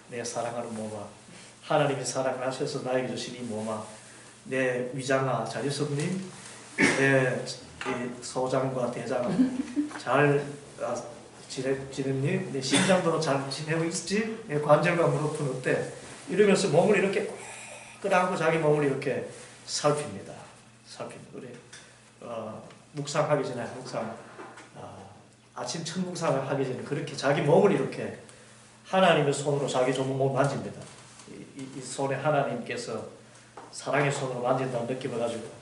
내 사랑하는 몸아, 하나님이 사랑을 하셔서 나에게 주신 이 몸아, 내 위장아 잘 있었니? 내 소장과 대장아 잘 지냈니? 내 심장도 잘 지내고 있지? 내 관절과 무릎은 어때? 이러면서 몸을 이렇게 끌어안고 자기 몸을 이렇게 살핍니다. 우리 묵상하기 전에 항상 아침 첫 묵상을 하기 전에 그렇게 자기 몸을 이렇게 하나님의 손으로 자기 몸을 만집니다. 이 손에 하나님께서 사랑의 손으로 만진다는 느낌을 가지고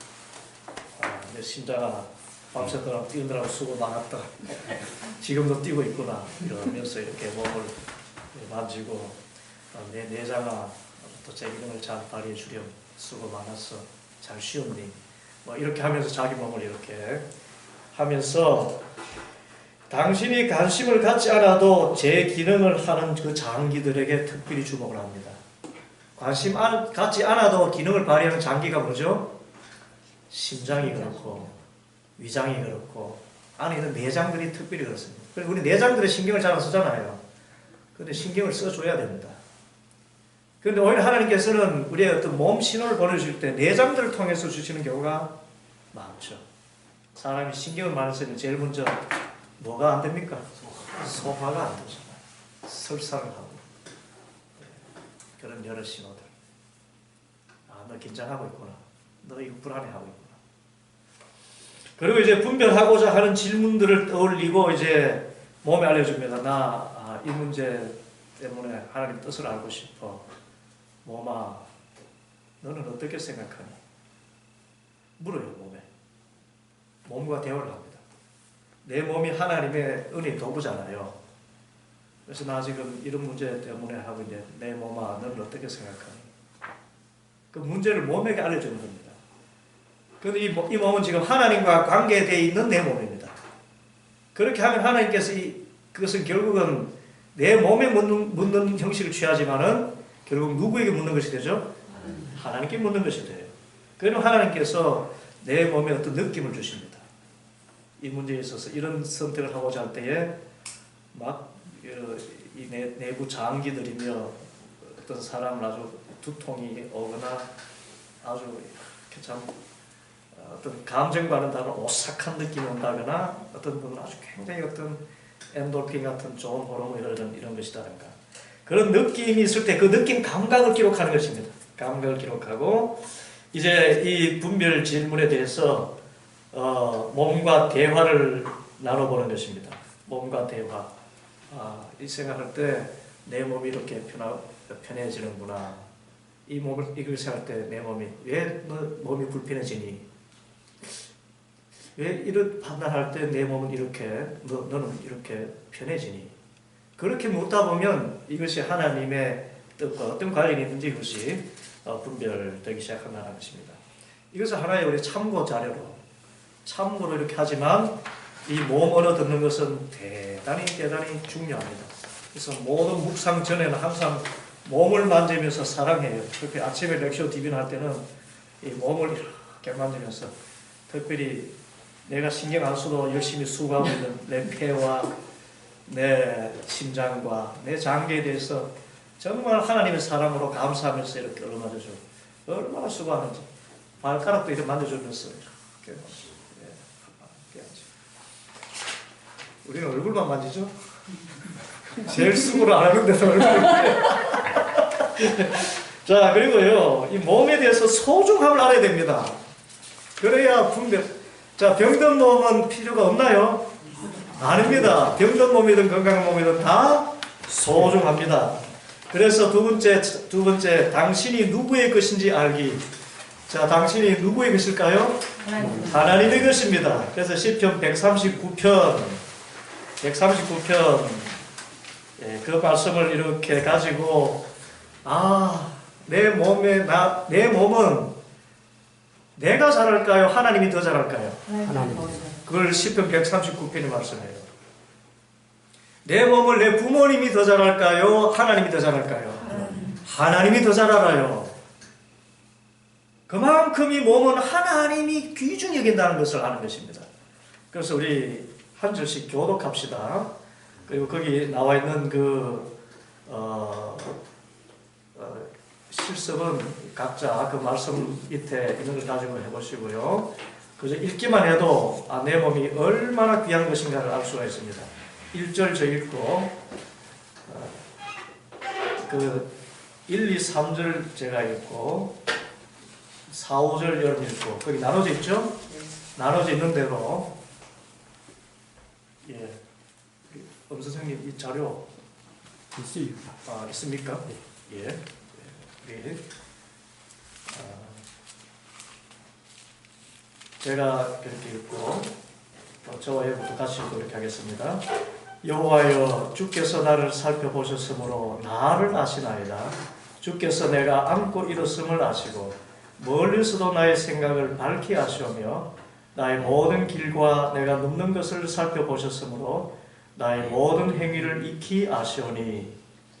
내 심장아 밤새도록 뛰느라고 수고 많았다. 지금도 뛰고 있구나. 이러면서 이렇게 몸을 만지고 내 내장아 또 제 기능을 잘 발휘해 주렴. 수고 많았어. 잘 쉬었니? 이렇게 하면서 자기 몸을 이렇게 하면서 당신이 관심을 갖지 않아도 제 기능을 하는 그 장기들에게 특별히 주목을 합니다. 관심 갖지 않아도 기능을 발휘하는 장기가 뭐죠? 심장이 그렇고 위장이 그렇고 안에 있는 내장들이 특별히 그렇습니다. 우리 내장들의 신경을 잘 안 쓰잖아요. 근데 신경을 써줘야 됩니다. 그런데 오히려 하나님께서는 우리의 어떤 몸 신호를 보내주실 때 내장들을 통해서 주시는 경우가 많죠. 사람이 신경을 많이 쓰면 제일 먼저 뭐가 안 됩니까? 소화가 안 되잖아요. 설사를 하고 그런 여러 신호들. 아, 너 긴장하고 있구나. 너 이거 불안해하고 있구나. 그리고 이제 분별하고자 하는 질문들을 떠올리고 이제 몸에 알려줍니다. 이 문제 때문에 하나님 뜻을 알고 싶어. 몸아, 너는 어떻게 생각하니? 물어요, 몸에. 몸과 대화를 합니다. 내 몸이 하나님의 은혜의 도구잖아요. 그래서 나 지금 이런 문제 때문에 하고 이제 내 몸아, 너는 어떻게 생각하니? 그 문제를 몸에게 알려주는 겁니다. 그런데 이 몸은 지금 하나님과 관계되어 있는 내 몸입니다. 그렇게 하면 하나님께서 그것은 결국은 내 몸에 묻는 형식을 취하지만은 결국 누구에게 묻는 것이 되죠? 하나님께 묻는 것이 돼요. 그러면 하나님께서 내 몸에 어떤 느낌을 주십니다. 이 문제에 있어서 이런 선택을 하고자 할 때에 막 이 내부 장기들이며 어떤 사람은 아주 두통이 오거나 아주 참 어떤 감정과는 다른 오싹한 느낌이 온다거나 어떤 분은 아주 굉장히 어떤 엔돌핀 같은 좋은 호르몬 이런 것이다든가 그런 느낌이 있을 때 그 느낌 감각을 기록하는 것입니다. 감각을 기록하고 이제 이 분별 질문에 대해서 몸과 대화를 나눠보는 것입니다. 몸과 대화. 이 생각할 때 내 몸이 이렇게 편해지는구나. 이걸 생각할 때 내 몸이 왜 너 몸이 불편해지니? 왜 이런 판단할 때 내 몸은 이렇게 너는 이렇게 편해지니? 그렇게 묻다 보면 이것이 하나님의 뜻과 어떤 관련이 있는지 이것이 분별되기 시작한다는 것입니다. 이것은 하나의 우리 참고 자료로 참고로 이렇게 하지만 이 몸 언어 듣는 것은 대단히 중요합니다. 그래서 모든 묵상 전에는 항상 몸을 만지면서 사랑해요. 특히 아침에 렉쇼 디비나 할 때는 이 몸을 이렇게 만지면서 특별히 내가 신경 안 써도 열심히 수고하고 있는 내 폐와 내 심장과 내 장기에 대해서 정말 하나님의 사랑으로 감사하면서 이렇게 얼마줘줘. 얼마나 수고하는지. 발가락도 이렇게 만져주면서 이렇게 우리는 얼굴만 만지죠? 제일 수고를 안 하는데도 얼굴. 자, 그리고요, 이 몸에 대해서 소중함을 알아야 됩니다. 그래야 분별. 자, 병든 몸은 필요가 없나요? 아닙니다. 병든 몸이든 건강한 몸이든 다 소중합니다. 그래서 두 번째, 당신이 누구의 것인지 알기. 자, 당신이 누구의 것일까요? 하나님의 것입니다. 그래서 시편 139편, 예, 그 말씀을 이렇게 가지고, 내 몸은 내가 잘할까요? 하나님이 더 잘할까요? 하나님. 그걸 시편 139편이 말씀해요. 내 몸을 내 부모님이 더 잘할까요? 하나님이 더 잘할까요? 하나님이 더 잘 알아요. 그만큼 이 몸은 하나님이 귀중히 여긴다는 것을 아는 것입니다. 그래서 우리 한 절씩 교독합시다. 그리고 거기 나와 있는 실습은 각자 그 말씀 밑에 있는 걸 가지고 해보시고요. 그저 읽기만 해도 내 몸이 얼마나 귀한 것인가를 알 수가 있습니다. 1절 저 읽고 1, 2, 3절 제가 읽고 4, 5절 여러분 읽고 거기 나눠져 있죠? 나눠져 있는 대로 선생님 이 자료 있습니다. 있습니까? 예. 네. 제가 그렇게 읽고 저와 여러분도 같이 읽고 이렇게 하겠습니다. 여호와여 주께서 나를 살펴보셨으므로 나를 아시나이다. 주께서 내가 안고 일었음을 아시고 멀리서도 나의 생각을 밝히 아시오며 나의 모든 길과 내가 눕는 것을 살펴보셨으므로 나의 모든 행위를 익히 아시오니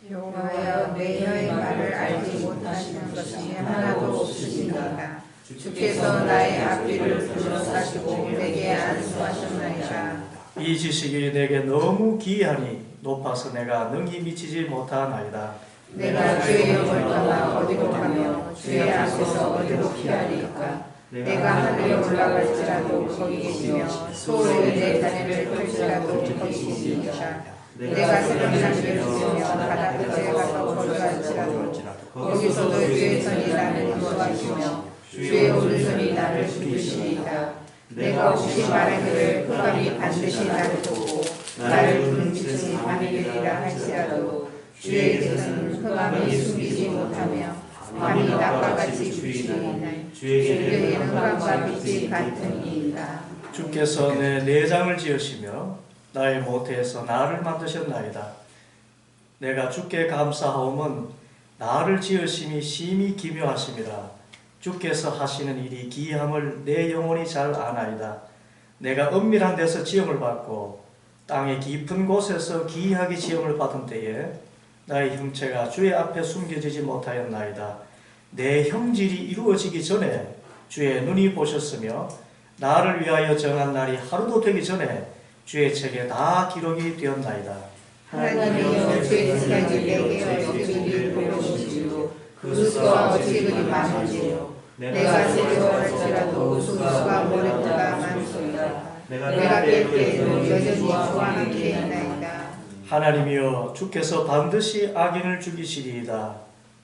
여호와여 내의 말을 알지 못하시는 것이 하나도 없으시니까 주께서 나의 앞뒤를 둘러싸시고 내게 안수하셨나이다. 이 지식이 내게 너무 기이하니 높아서 내가 능히 미치지 못하나이다. 내가 주의 영을 떠나 어디로 가며 주의 앞에서 어디로 피하리까. 내가 하늘에 올라갈지라도 거기 계시며 소울에 내 다리를 펼지라도 거기 계시니까. 내가 새벽 잠기를 주며 바다 끝에 가서 거주할지라도 거기서도 주의 손이 나를 인도하시며 주의 오른손이 나를 붙드시리이다. 내가 혹시 말하기를 흑암이 반드시 나를 돕고 나를 부른 빛은 밤이 되리라 할지라도 주의 뜻은 흑암이 숨기지 못하며 밤이 낮과 같이 비추리니 주에게는 흑암과 빛이 같으니이다. 주께서 내 내장을 지으시며 나의 모태에서 나를 만드셨나이다. 내가 주께 감사하오면 나를 지으심이 심히 기묘하심이라. 주께서 하시는 일이 기이함을 내 영혼이 잘 아나이다. 내가 은밀한 데서 지음을 받고 땅의 깊은 곳에서 기이하게 지음을 받은 때에 나의 형체가 주의 앞에 숨겨지지 못하였나이다. 내 형질이 이루어지기 전에 주의 눈이 보셨으며 나를 위하여 정한 날이 하루도 되기 전에 주의 책에 다 기록이 되었나이다. 하나님이여 주의 생각이 내게 어찌 보여주시고 그 수가 어찌 그리 많은지요. 내가 세려할지라도 수가 모래보다 많소이다. 내가 깰 때에도 여전히 주와 함께 있나이다. 하나님이여 주께서 반드시 악인을 죽이시리이다.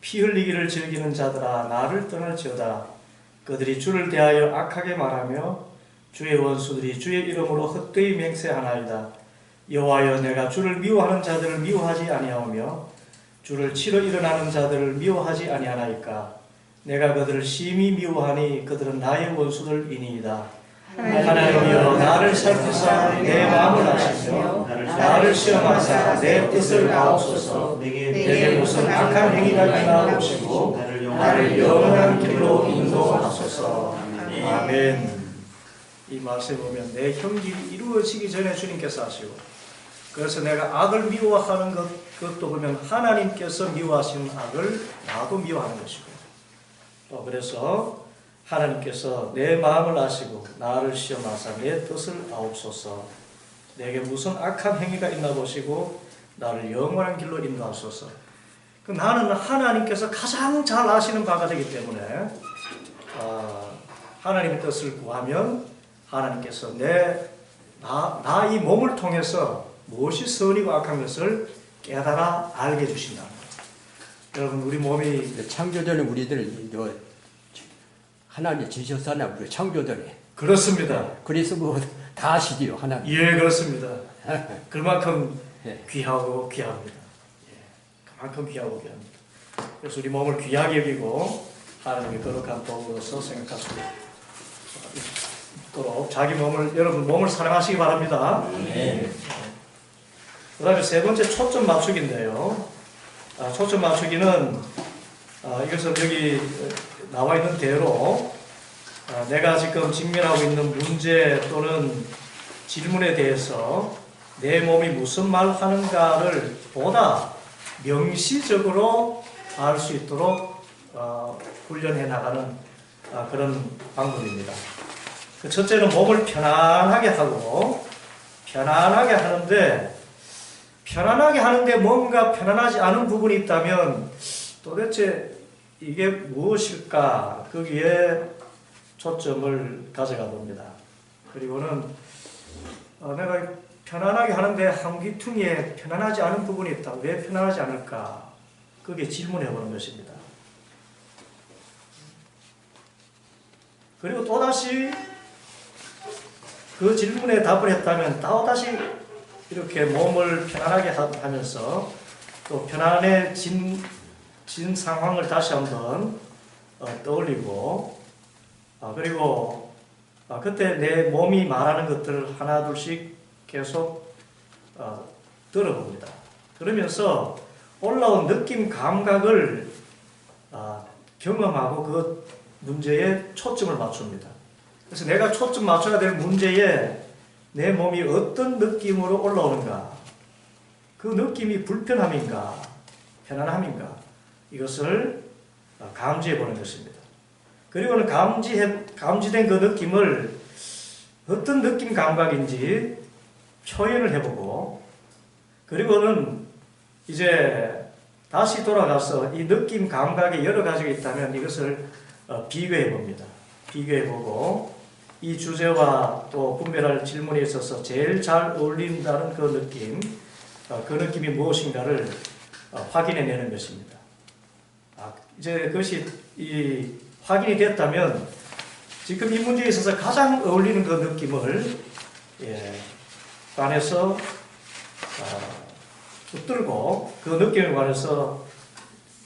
피 흘리기를 즐기는 자들아 나를 떠날지어다. 그들이 주를 대하여 악하게 말하며 주의 원수들이 주의 이름으로 헛되이 맹세하나이다. 여호와여 내가 주를 미워하는 자들을 미워하지 아니하오며 주를 치러 일어나는 자들을 미워하지 아니하나이까. 내가 그들을 심히 미워하니 그들은 나의 원수들이니이다. 하나님이여 나를 살피사 내 마음을 아시며 나를 시험하사 내 뜻을 아옵소서. 내게 무슨 악한 행위가 있나 보시고 나를 영원한 길로 인도하소서. 아멘. 이 말씀에 보면 내 형질이 이루어지기 전에 주님께서 하시고, 그래서 내가 악을 미워하는 것도 보면 하나님께서 미워하시는 악을 나도 미워하는 것이고, 또 그래서 하나님께서 내 마음을 아시고 나를 시험하사 내 뜻을 아옵소서. 내게 무슨 악한 행위가 있나 보시고 나를 영원한 길로 인도하소서. 나는 하나님께서 가장 잘 아시는 바가 되기 때문에 하나님의 뜻을 구하면 하나님께서 나 이 몸을 통해서 무엇이 선이고 악한 것을 깨달아 알게 해주신다. 여러분 우리 몸이 창조전에 우리들 하나님 지셨잖아. 우리 창조전에. 그렇습니다. 그래서 뭐 다 아시지요 하나님. 예, 그렇습니다. 그만큼 예. 귀하고 귀합니다. 예, 그만큼 귀하고 귀합니다. 그래서 우리 몸을 귀하게 여기고 하나님의 거룩한 도구로서 생각할 수 있도록 자기 몸을, 여러분 몸을 사랑하시기 바랍니다. 네. 그 다음에 세 번째 초점 맞추기인데요. 초점 맞추기는 이것은 여기 나와 있는 대로 내가 지금 직면하고 있는 문제 또는 질문에 대해서 내 몸이 무슨 말을 하는가를 보다 명시적으로 알 수 있도록 훈련해 나가는 그런 방법입니다. 그 첫째는 몸을 편안하게 하고, 편안하게 하는데 뭔가 편안하지 않은 부분이 있다면 도대체 이게 무엇일까? 거기에 초점을 가져가 봅니다. 그리고는 내가 편안하게 하는데 한 귀퉁이에 편안하지 않은 부분이 있다. 왜 편안하지 않을까? 그게 질문해 보는 것입니다. 그리고 또다시 그 질문에 답을 했다면 또다시 이렇게 몸을 편안하게 하면서 또 편안해진 상황을 다시 한번 떠올리고, 그리고 그때 내 몸이 말하는 것들을 하나 둘씩 계속 들어봅니다. 그러면서 올라온 느낌 감각을 경험하고 그 문제에 초점을 맞춥니다. 그래서 내가 초점 맞춰야 될 문제에 내 몸이 어떤 느낌으로 올라오는가, 그 느낌이 불편함인가 편안함인가, 이것을 감지해 보는 것입니다. 그리고는 감지된 그 느낌을 어떤 느낌 감각인지 표현을 해보고, 그리고는 이제 다시 돌아가서 이 느낌 감각이 여러 가지가 있다면 이것을 비교해 봅니다. 비교해 보고 이 주제와 또 분별할 질문에 있어서 제일 잘 어울린다는 그 느낌, 그 느낌이 무엇인가를 확인해내는 것입니다. 이제 그것이 확인이 됐다면 지금 이 문제에 있어서 가장 어울리는 그 느낌을 관해서 붙들고 그 느낌에 관해서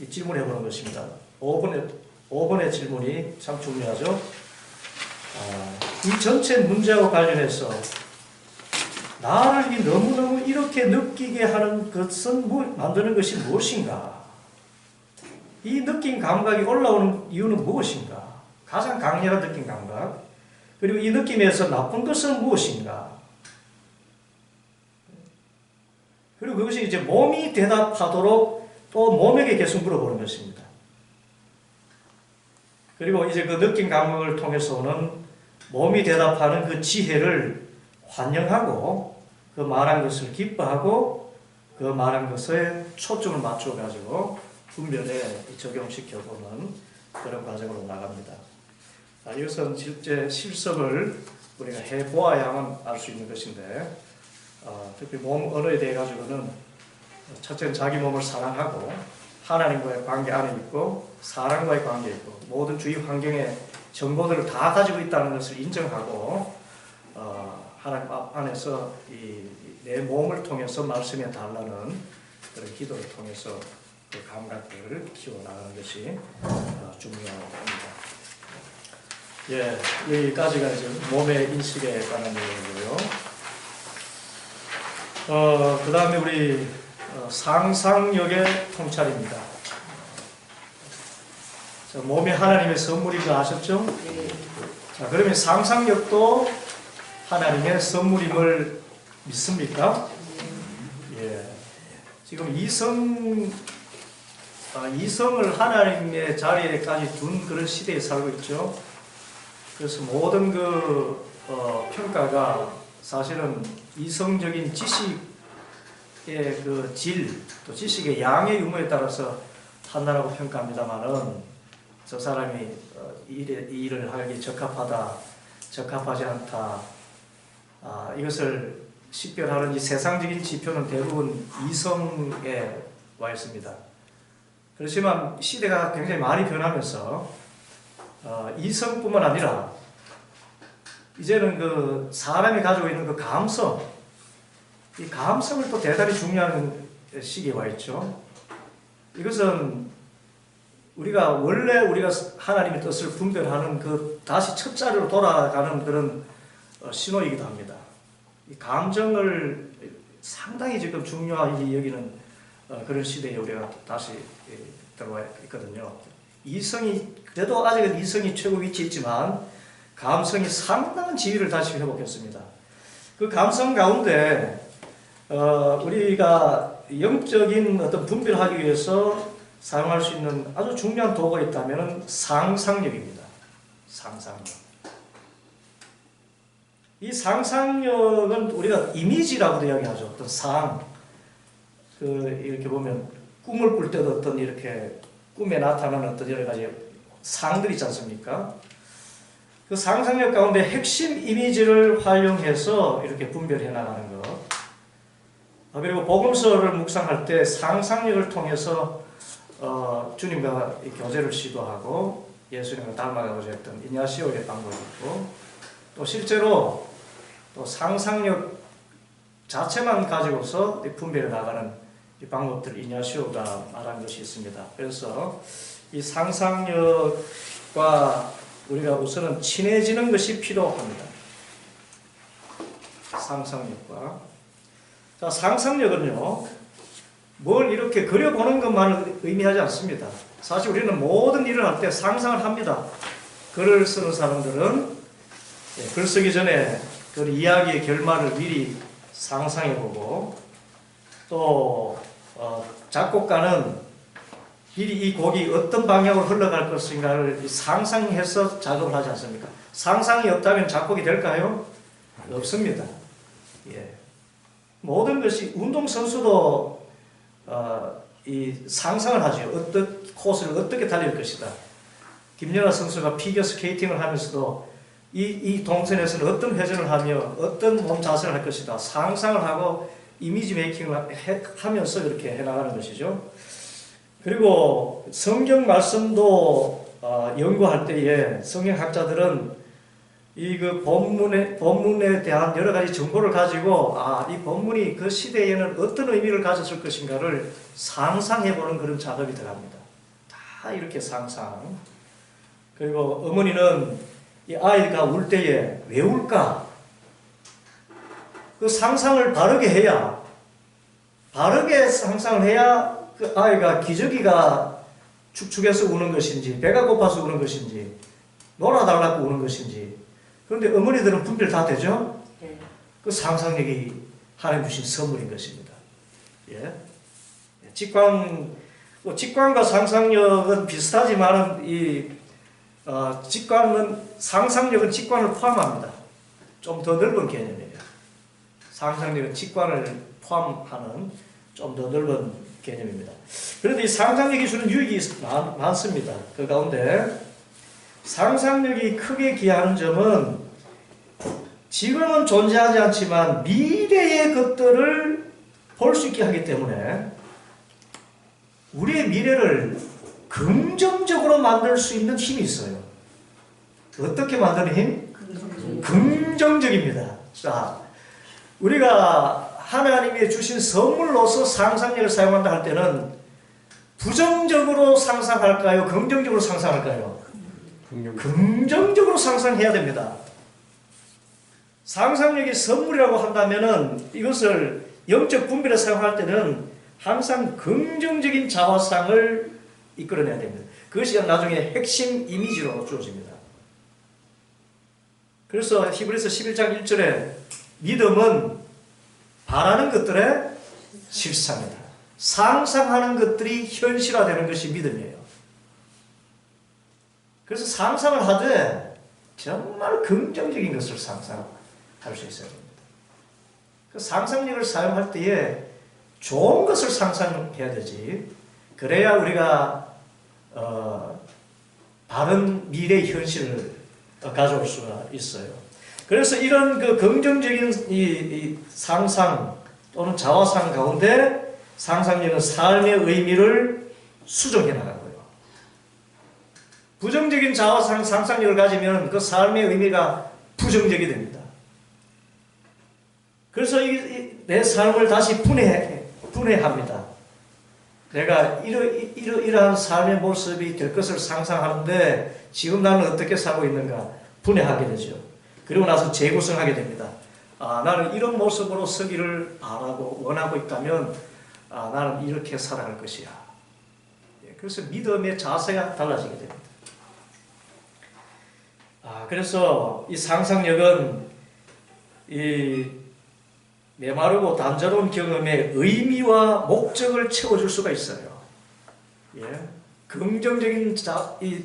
질문해 보는 것입니다. 5번의 질문이 참 중요하죠. 이 전체 문제와 관련해서 나를 너무너무 이렇게 느끼게 하는 것은 만드는 것이 무엇인가? 이 느낌 감각이 올라오는 이유는 무엇인가? 가장 강렬한 느낌 감각. 그리고 이 느낌에서 나쁜 것은 무엇인가? 그리고 그것이 이제 몸이 대답하도록 또 몸에게 계속 물어보는 것입니다. 그리고 이제 그 느낌 감각을 통해서는 몸이 대답하는 그 지혜를 환영하고 그 말한 것을 기뻐하고 그 말한 것에 초점을 맞춰가지고 분별에 적용시켜보는 그런 과정으로 나갑니다. 이것은 실제 실습을 우리가 해보아야만 알 수 있는 것인데 특히 몸 언어에 대해 가지고는 첫째는 자기 몸을 사랑하고 하나님과의 관계 안에 있고 사람과의 관계에 있고 모든 주위 환경의 정보들을 다 가지고 있다는 것을 인정하고 하나님 안에서 내 몸을 통해서 말씀에 달라는 그런 기도를 통해서 그 감각들을 키워나가는 것이 중요합니다. 여기까지가 이제 몸의 인식에 관한 내용이고요. 그 다음에 우리 상상력의 통찰입니다. 몸이 하나님의 선물인 거 아셨죠? 자, 그러면 상상력도 하나님의 선물임을 믿습니까? 지금 이성을 하나님의 자리에까지 둔 그런 시대에 살고 있죠. 그래서 모든 평가가 사실은 이성적인 지식의 그 질, 또 지식의 양의 유무에 따라서 판단하고 평가합니다만은 저 사람이 이 일을 하기에 적합하다, 적합하지 않다, 이것을 식별하는 이 세상적인 지표는 대부분 이성에 와 있습니다. 그렇지만 시대가 굉장히 많이 변하면서 이성뿐만 아니라 이제는 그 사람이 가지고 있는 그 감성, 이 감성을 또 대단히 중요한 시기에 와 있죠. 이것은 우리가 하나님의 뜻을 분별하는 그 다시 첫 자리로 돌아가는 그런 신호이기도 합니다. 이 감정을 상당히 지금 중요하게 여기는 그런 시대에 우리가 다시 들어와 있거든요. 그래도 아직은 이성이 최고 위치에 있지만 감성이 상당한 지위를 다시 회복했습니다. 그 감성 가운데 우리가 영적인 어떤 분별하기 위해서 사용할 수 있는 아주 중요한 도구가 있다면 상상력입니다. 상상력. 이 상상력은 우리가 이미지라고도 이야기하죠. 어떤 이렇게 보면 꿈을 꿀 때도 어떤 이렇게 꿈에 나타나는 어떤 여러 가지 상들이 있지 않습니까? 그 상상력 가운데 핵심 이미지를 활용해서 이렇게 분별해 나가는 것. 그리고 복음서를 묵상할 때 상상력을 통해서 주님과 교제를 시도하고 예수님을 닮아가고자 했던 이냐시오의 방법이 있고 또 실제로 또 상상력 자체만 가지고서 분별해 나가는 이 방법들 이냐시오가 말한 것이 있습니다. 그래서 이 상상력과 우리가 우선은 친해지는 것이 필요합니다. 상상력과. 자, 상상력은요, 뭘 이렇게 그려보는 것만을 의미하지 않습니다. 사실 우리는 모든 일을 할 때 상상을 합니다. 글을 쓰는 사람들은 글 쓰기 전에 그 이야기의 결말을 미리 상상해보고 또 작곡가는 미리 이 곡이 어떤 방향으로 흘러갈 것인가를 상상해서 작업을 하지 않습니까? 상상이 없다면 작곡이 될까요? 없습니다. 모든 것이 운동선수도 이 상상을 하죠. 어떤 코스를 어떻게 달릴 것이다. 김연아 선수가 피겨 스케이팅을 하면서도 이 동선에서는 어떤 회전을 하며 어떤 몸 자세를 할 것이다. 상상을 하고 이미지 메이킹을 하면서 이렇게 해나가는 것이죠. 그리고 성경 말씀도 연구할 때에 성경학자들은 이 그 본문에 대한 여러 가지 정보를 가지고 이 본문이 그 시대에는 어떤 의미를 가졌을 것인가를 상상해보는 그런 작업이 들어갑니다. 다 이렇게 상상. 그리고 어머니는 이 아이가 울 때에 왜 울까? 그 상상을 바르게 상상을 해야 그 아이가 기저귀가 축축해서 우는 것인지, 배가 고파서 우는 것인지, 놀아달라고 우는 것인지. 그런데 어머니들은 분별 다 되죠? 네. 그 상상력이 하나님 주신 선물인 것입니다. 예. 직관과 상상력은 비슷하지만 상상력은 직관을 포함합니다. 좀 더 넓은 개념이에요. 상상력은 직관을 포함하는 좀 더 넓은 개념입니다. 그런데 이 상상력이 주는 유익이 많습니다. 그 가운데 상상력이 크게 기여하는 점은 지금은 존재하지 않지만 미래의 것들을 볼 수 있게 하기 때문에 우리의 미래를 긍정적으로 만들 수 있는 힘이 있어요. 어떻게 만드는 힘? 긍정적입니다. 자, 우리가 하나님이 주신 선물로서 상상력을 사용한다 할 때는 부정적으로 상상할까요? 긍정적으로 상상할까요? 긍정적으로 상상해야 됩니다. 상상력이 선물이라고 한다면은 이것을 영적 분별에 사용할 때는 항상 긍정적인 자화상을 이끌어내야 됩니다. 그것이 나중에 핵심 이미지로 주어집니다. 그래서 히브리서 11장 1절에 믿음은 바라는 것들의 실상이다. 상상하는 것들이 현실화되는 것이 믿음이에요. 그래서 상상을 하되 정말 긍정적인 것을 상상할 수 있어야 됩니다. 그 상상력을 사용할 때에 좋은 것을 상상해야 되지. 그래야 우리가 바른 미래의 현실을 가져올 수가 있어요. 그래서 이런 그 긍정적인 이 상상 또는 자화상 가운데 상상력은 삶의 의미를 수정해 나가고요. 부정적인 자화상 상상력을 가지면 그 삶의 의미가 부정적이 됩니다. 그래서 내 삶을 다시 분해합니다. 내가 이러한 삶의 모습이 될 것을 상상하는데 지금 나는 어떻게 살고 있는가 분해하게 되죠. 그리고 나서 재구성하게 됩니다. 나는 이런 모습으로 서기를 바라고 원하고 있다면 나는 이렇게 살아갈 것이야. 그래서 믿음의 자세가 달라지게 됩니다. 그래서 이 상상력은 이 메마르고 단조로운 경험의 의미와 목적을 채워줄 수가 있어요. 긍정적인 이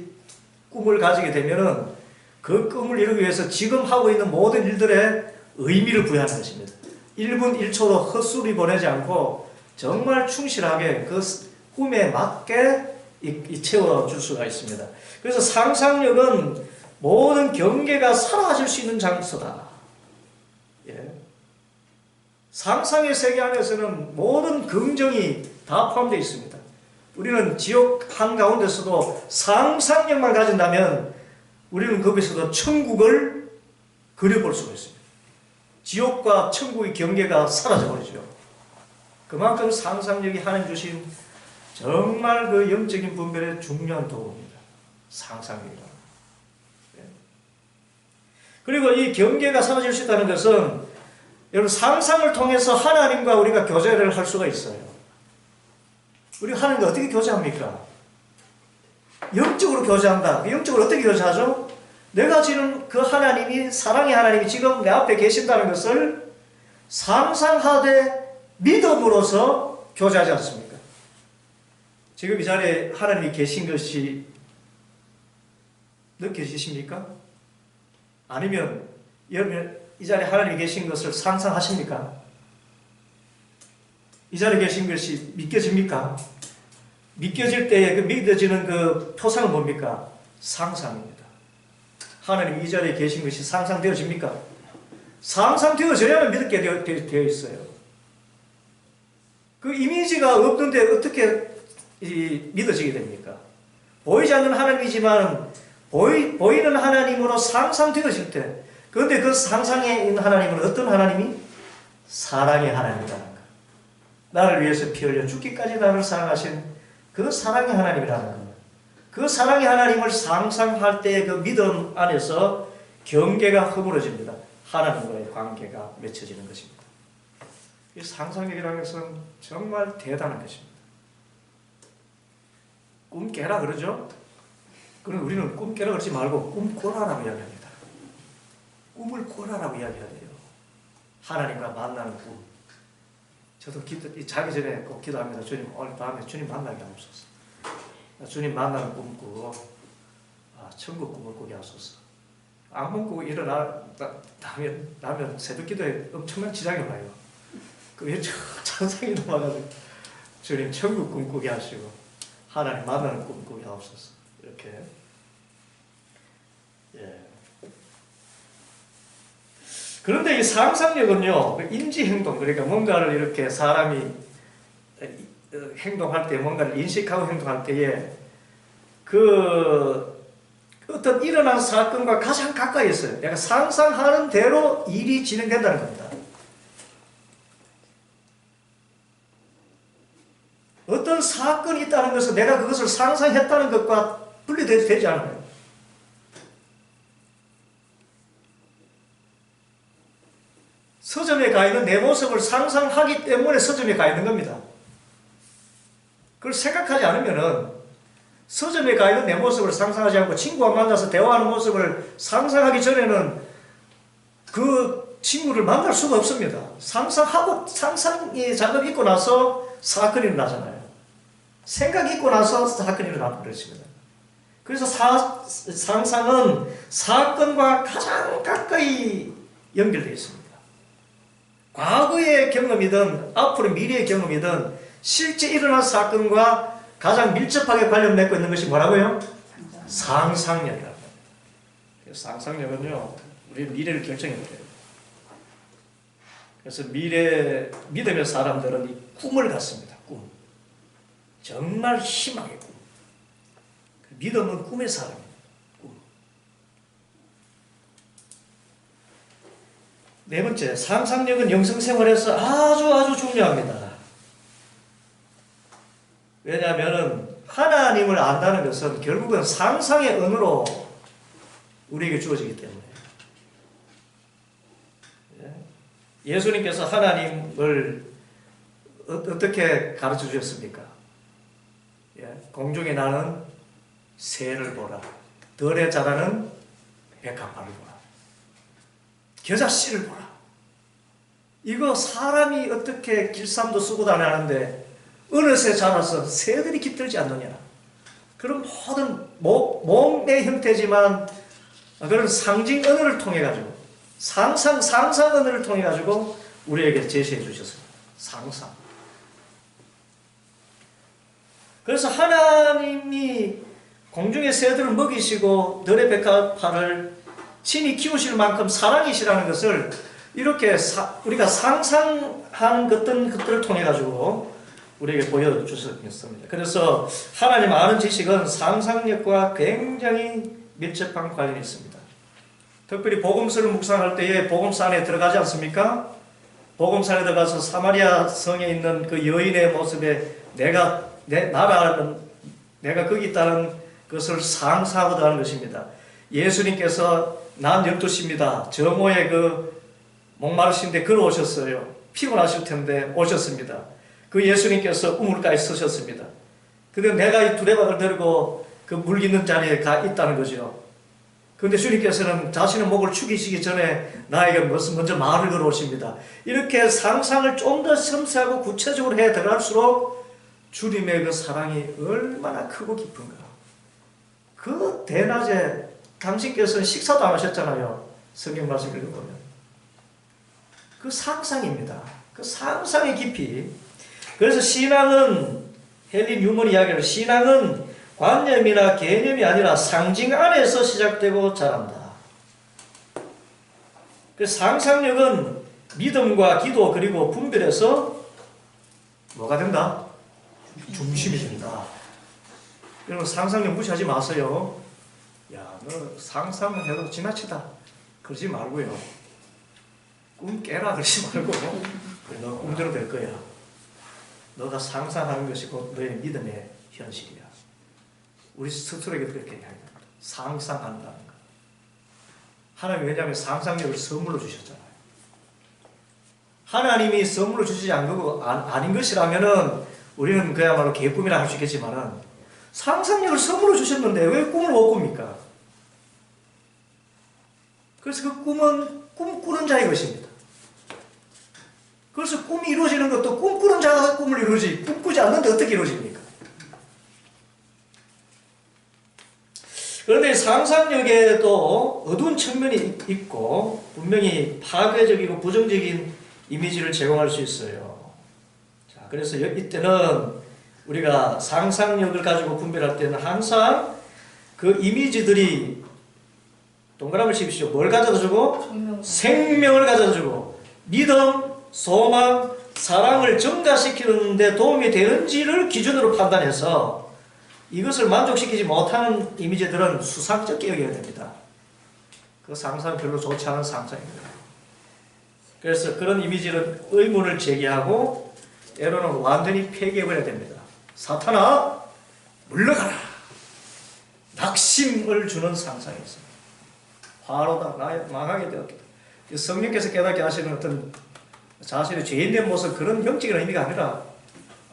꿈을 가지게 되면은 그 꿈을 이루기 위해서 지금 하고 있는 모든 일들에 의미를 부여하는 것입니다. 1분 1초도 헛소리 보내지 않고 정말 충실하게 그 꿈에 맞게 채워줄 수가 있습니다. 그래서 상상력은 모든 경계가 사라질 수 있는 장소다. 상상의 세계 안에서는 모든 긍정이 다 포함되어 있습니다. 우리는 지옥 한가운데서도 상상력만 가진다면 우리는 거기서도 천국을 그려볼 수가 있습니다. 지옥과 천국의 경계가 사라져버리죠. 그만큼 상상력이 하나님 주신 정말 그 영적인 분별에 중요한 도구입니다. 상상력이라. 그리고 이 경계가 사라질 수 있다는 것은 여러분 상상을 통해서 하나님과 우리가 교제를 할 수가 있어요. 우리가 하나님과 어떻게 교제합니까? 영적으로 교제한다. 영적으로 어떻게 교제하죠? 내가 지금 그 하나님이 사랑의 하나님이 지금 내 앞에 계신다는 것을 상상하되 믿음으로써 교제하지 않습니까? 지금 이 자리에 하나님이 계신 것이 느껴지십니까? 아니면 여러분 이 자리에 하나님이 계신 것을 상상하십니까? 이 자리에 계신 것이 믿겨집니까? 믿겨질 때 그 믿어지는 그 표상은 뭡니까? 상상입니다. 하나님 이 자리에 계신 것이 상상되어집니까? 상상되어져야만 믿게 되어 있어요. 그 이미지가 없는데 어떻게 믿어지게 됩니까? 보이지 않는 하나님이지만 보이는 하나님으로 상상되어질 때, 그런데 그 상상에 있는 하나님은 어떤 하나님이? 사랑의 하나님이라는 것. 나를 위해서 피 흘려 죽기까지 나를 사랑하신 그 사랑의 하나님이라는 겁니다. 그 사랑의 하나님을 상상할 때의 그 믿음 안에서 경계가 허물어집니다. 하나님과의 관계가 맺혀지는 것입니다. 이 상상력이라는 것은 정말 대단한 것입니다. 꿈 깨라 그러죠? 그럼 우리는 꿈 깨라 그러지 말고 꿈 꿔라라고 이야기합니다. 꿈을 꿔라라고 이야기해야 돼요. 하나님과 만나는 꿈. 저도 자기 전에 꼭 기도합니다. 주님, 오늘 밤에 주님 만나게 하옵소서. 주님 만나는 꿈 꾸고 천국 꿈을 꾸게 하소서. 악몽 꾸고 일어나면 새벽 기도에 엄청난 지장이 와요. 그게 천상이 넘어가지고 주님 천국 꿈 꾸게 하시고 하나님 만나는 꿈 꾸게 하옵소서. 이렇게. 예. 그런데 이 상상력은요, 인지행동, 그러니까 뭔가를 이렇게 사람이 행동할 때, 뭔가를 인식하고 행동할 때에 그 어떤 일어난 사건과 가장 가까이 있어요. 내가 상상하는 대로 일이 진행된다는 겁니다. 어떤 사건이 있다는 것은 내가 그것을 상상했다는 것과 분리되지 않아요. 서점에 가 있는 내 모습을 상상하기 때문에 서점에 가 있는 겁니다. 그걸 생각하지 않으면은 서점에 가 있는 내 모습을 상상하지 않고 친구와 만나서 대화하는 모습을 상상하기 전에는 그 친구를 만날 수가 없습니다. 상상의 작업이 있고 나서 사건이 일어나잖아요. 생각이 있고 나서 사건이 일어나버렸습니다. 그래서 상상은 사건과 가장 가까이 연결되어 있습니다. 과거의 경험이든 앞으로 미래의 경험이든 실제 일어난 사건과 가장 밀접하게 관련 맺고 있는 것이 뭐라고요? 상상력이라고 합니다. 상상력은요, 우리 미래를 결정해버려요. 그래서 믿음의 사람들은 이 꿈을 갖습니다. 꿈. 정말 희망의 꿈. 믿음은 꿈의 사람입니다. 꿈. 네 번째, 상상력은 영성생활에서 아주 중요합니다. 왜냐하면 하나님을 안다는 것은 결국은 상상의 언어로 우리에게 주어지기 때문에. 예수님께서 하나님을 어떻게 가르쳐 주셨습니까? 공중에 나는 새를 보라. 들에 자라는 백합화를 보라. 겨자씨를 보라. 이거 사람이 어떻게 길쌈도 쓰고 다니는데 어느새 자라서 새들이 깃들지 않느냐. 그런 모든 몸의 형태지만 그런 상징 언어를 통해 가지고 상상 언어를 통해 가지고 우리에게 제시해 주셨습니다. 상상. 그래서 하나님이 공중의 새들을 먹이시고 들의 백합화를 친히 키우실 만큼 사랑이시라는 것을 이렇게 우리가 상상한 것들을 통해 가지고 우리에게 보여주셨습니다. 그래서 하나님 아는 지식은 상상력과 굉장히 밀접한 관련이 있습니다. 특별히 복음서를 묵상할 때에 복음서 안에 들어가지 않습니까? 복음서 안에 들어가서 사마리아 성에 있는 그 여인의 모습에 내가 거기 있다는 것을 상상하고 들어가는 것입니다. 예수님께서 난 12시입니다. 저모에 목마르신데 걸어오셨어요. 피곤하실 텐데 오셨습니다. 그 예수님께서 우물가에 서셨습니다. 근데 내가 이 두레박을 들고 그 물 있는 자리에 가 있다는 거죠. 그런데 주님께서는 자신의 목을 축이시기 전에 나에게 먼저 말을 걸어오십니다. 이렇게 상상을 좀 더 섬세하고 구체적으로 해 들어갈수록 주님의 그 사랑이 얼마나 크고 깊은가. 그 대낮에 당신께서는 식사도 안 하셨잖아요. 성경 말씀 읽어보면. 그 상상입니다. 그 상상의 깊이. 그래서 신앙은 헨리 뉴먼 이야기를 신앙은 관념이나 개념이 아니라 상징 안에서 시작되고 자란다. 그 상상력은 믿음과 기도 그리고 분별에서 뭐가 된다? 중심이 된다. 여러분 상상력 무시하지 마세요. 야, 너 상상을 해도 지나치다. 그러지 말고요. 꿈 깨라 그러지 말고 너 꿈대로 될 거야. 너가 상상하는 것이 곧 너의 믿음의 현실이야. 우리 스스로에게 그렇게 이야기합니다. 상상한다는 거. 하나님 왜냐하면 상상력을 선물로 주셨잖아요. 하나님이 선물로 주시지 않은 거고 아닌 것이라면은 우리는 그야말로 개꿈이라 할 수 있겠지만은 상상력을 선물로 주셨는데 왜 꿈을 못 꿉니까? 그래서 그 꿈은 꿈꾸는 자의 것입니다. 그래서 꿈이 이루어지는 것도 꿈꾸는 자가 꿈을 이루어지 꿈꾸지 않는데 어떻게 이루어집니까? 그런데 상상력에도 어두운 측면이 있고 분명히 파괴적이고 부정적인 이미지를 제공할 수 있어요. 자, 그래서 이때는 우리가 상상력을 가지고 분별할 때는 항상 그 이미지들이 동그라미를 칩시오. 뭘 가져다 주고? 생명을 가져다 주고 믿음, 소망, 사랑을 증가시키는 데 도움이 되는지를 기준으로 판단해서 이것을 만족시키지 못하는 이미지들은 수상쩍게 여겨야 됩니다. 그 상상은 별로 좋지 않은 상상입니다. 그래서 그런 이미지는 의문을 제기하고 때로는 완전히 폐기해버려야 됩니다. 사탄아 물러가라. 낙심을 주는 상상이 있습니다. 바로다 망하게 되었다. 성령께서 깨닫게 하시는 어떤 자신의 죄인된 모습 그런 명칭이라는 의미가 아니라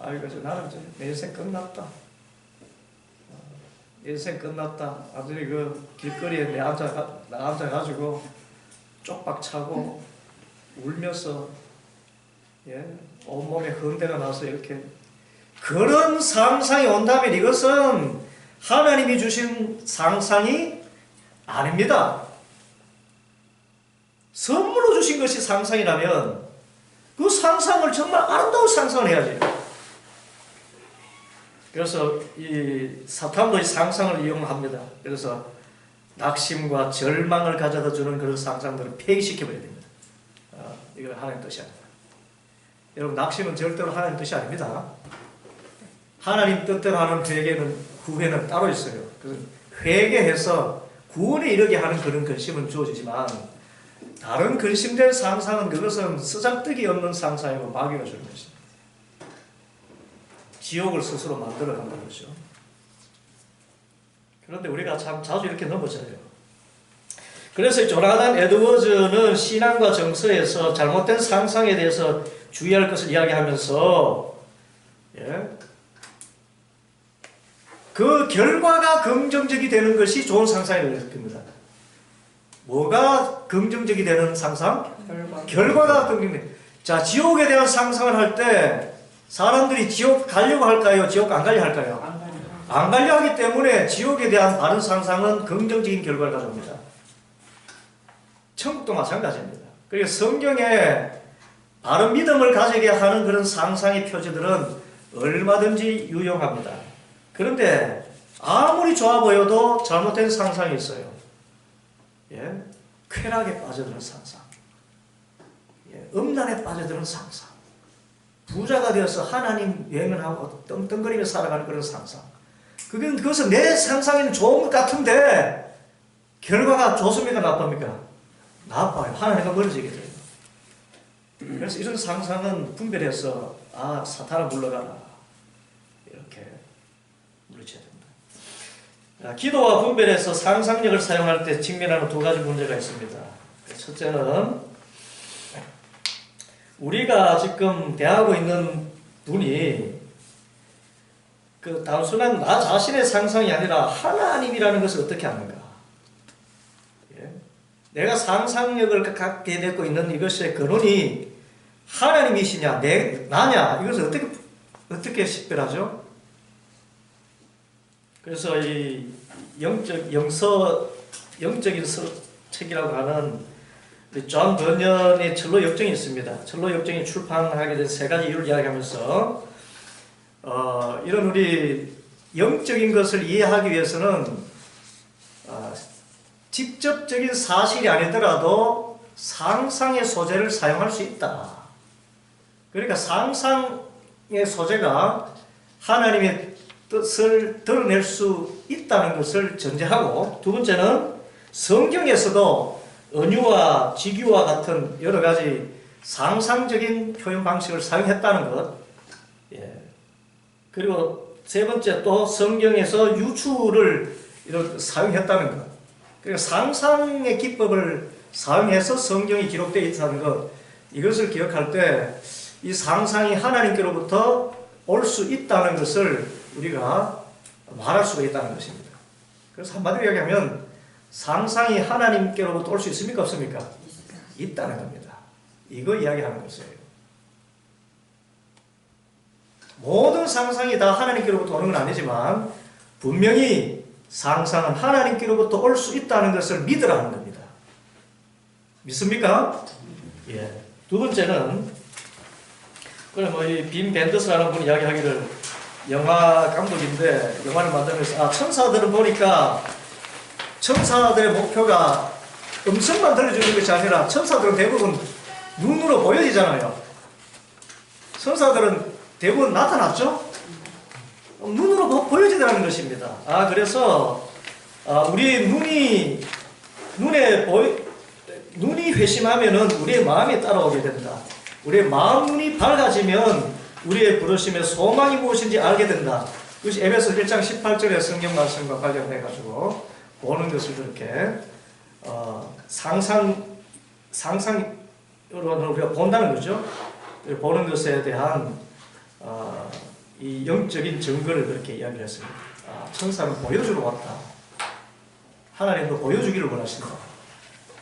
아이고 나는 내 인생 끝났다. 인생 끝났다. 아들이 그 길거리에 나 앉아가지고 쪽박 차고 울면서 온몸에 흔대가 나서 이렇게 그런 상상이 온다면 이것은 하나님이 주신 상상이 아닙니다. 선물로 주신 것이 상상이라면 그 상상을 정말 아름다운 상상을 해야지. 그래서 이 사탄도 이 상상을 이용합니다. 그래서 낙심과 절망을 가져다 주는 그런 상상들을 폐기시켜버려야 됩니다. 이거 하나님 뜻이 아닙니다. 여러분 낙심은 절대로 하나님 뜻이 아닙니다. 하나님 뜻대로 하는 구회는 따로 있어요. 그래서 회개해서 구원에 이르게 하는 그런 근심은 주어지지만 다른 근심된 상상은 그것은 쓰잘데기 없는 상상이고 마귀가 주는 것입니다. 지옥을 스스로 만들어 간다는 거죠. 그런데 우리가 참 자주 이렇게 넘어져요. 그래서 조나단 에드워즈는 신앙과 정서에서 잘못된 상상에 대해서 주의할 것을 이야기하면서 그 결과가 긍정적이 되는 것이 좋은 상상이라고 겁니다. 뭐가 긍정적이 되는 상상? 결과가 긍정적. 자, 지옥에 대한 상상을 할 때 사람들이 지옥 가려고 할까요? 지옥 안 가려 할까요? 안 가려 하기 때문에 지옥에 대한 바른 상상은 긍정적인 결과를 가져옵니다. 천국도 마찬가지입니다. 그리고 성경에 바른 믿음을 가지게 하는 그런 상상의 표지들은 얼마든지 유용합니다. 그런데 아무리 좋아 보여도 잘못된 상상이 있어요. 쾌락에 빠져드는 상상, 음란에 빠져드는 상상, 부자가 되어서 하나님 외면하고 떵떵거리며 살아가는 그런 상상. 그것은 내 상상에는 좋은 것 같은데 결과가 좋습니까? 나쁩니까? 나빠요. 하나님과 멀어지게 돼요. 그래서 이런 상상은 분별해서 사탄아 물러가라 이렇게 물리쳐야 됩니다. 기도와 분별에서 상상력을 사용할 때 직면하는 두 가지 문제가 있습니다. 첫째는 우리가 지금 대하고 있는 분이 그 단순한 나 자신의 상상이 아니라 하나님이라는 것을 어떻게 아는가? 내가 상상력을 갖게 되고 있는 이것의 근원이 하나님이시냐, 나냐? 이것을 어떻게 식별하죠? 그래서 이 영적인 책이라고 하는 존 버년의 철로 역정이 있습니다. 철로 역정이 출판하게 된 세 가지 이유를 이야기하면서 이런 우리 영적인 것을 이해하기 위해서는 직접적인 사실이 아니더라도 상상의 소재를 사용할 수 있다. 그러니까 상상의 소재가 하나님의 뜻을 드러낼 수 있다는 것을 전제하고, 두 번째는 성경에서도 은유와 직유와 같은 여러 가지 상상적인 표현 방식을 사용했다는 것. 그리고 세 번째, 또 성경에서 유추를 이렇게 사용했다는 것. 그러니까 상상의 기법을 사용해서 성경이 기록되어 있다는 것. 이것을 기억할 때 이 상상이 하나님께로부터 올 수 있다는 것을 우리가 말할 수가 있다는 것입니다. 그래서 한마디로 이야기하면 상상이 하나님께로부터 올 수 있습니까? 없습니까? 있다는 겁니다. 이거 이야기하는 것이에요. 모든 상상이 다 하나님께로부터 오는 건 아니지만 분명히 상상은 하나님께로부터 올 수 있다는 것을 믿으라는 겁니다. 믿습니까? 예. 두 번째는, 그래 빈 벤더스라는 분이 이야기하기를, 영화 감독인데 영화를 만들면서 천사들은 보니까 천사들의 목표가 음성만 들려주는 것이 아니라 천사들은 대부분 눈으로 보여지잖아요. 천사들은 대부분 나타났죠? 눈으로 보여지더라는 것입니다. 그래서 우리 눈이 회심하면은 우리의 마음이 따라오게 된다. 우리의 마음 눈이 밝아지면 우리의 부르심의 소망이 무엇인지 알게 된다. 그것이 에베소 1장 18절의 성경 말씀과 관련해가지고 보는 것을 그렇게 상상으로 우리가 본다는 거죠. 보는 것에 대한 이 영적인 증거를 그렇게 이야기를 했습니다. 천사는 보여주러 왔다. 하나님도 보여주기를 원하신다.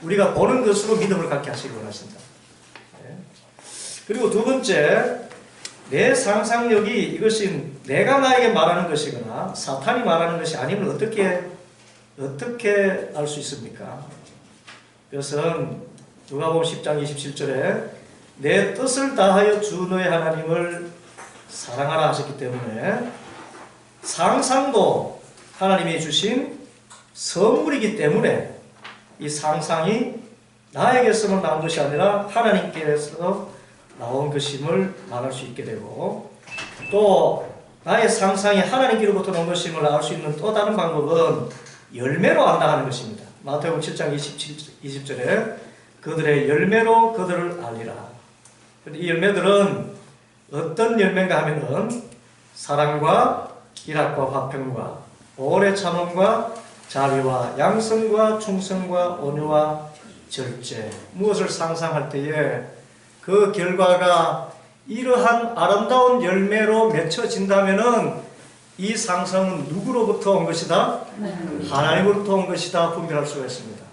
우리가 보는 것으로 믿음을 갖게 하시길 원하신다. 그리고 두 번째, 내 상상력이 이것이 내가 나에게 말하는 것이거나 사탄이 말하는 것이 아니면 어떻게 알 수 있습니까? 그것은 누가복음 10장 27절에 내 뜻을 다하여 주 너의 하나님을 사랑하라 하셨기 때문에 상상도 하나님이 주신 선물이기 때문에 이 상상이 나에게서만 나온 것이 아니라 하나님께서 나온 것임을 말할 수 있게 되고, 또 나의 상상이 하나님께로부터 온 것임을 알 수 있는 또 다른 방법은 열매로 안다 하는 것입니다. 마태복음 7장 20절에 그들의 열매로 그들을 알리라. 이 열매들은 어떤 열매인가 하면은 사랑과 희락과 화평과 오래 참음과 자비와 양성과 충성과 온유와 절제. 무엇을 상상할 때에 그 결과가 이러한 아름다운 열매로 맺혀진다면은 이 상상은 누구로부터 온 것이다? 하나님으로부터 온 것이다 분별할 수가 있습니다.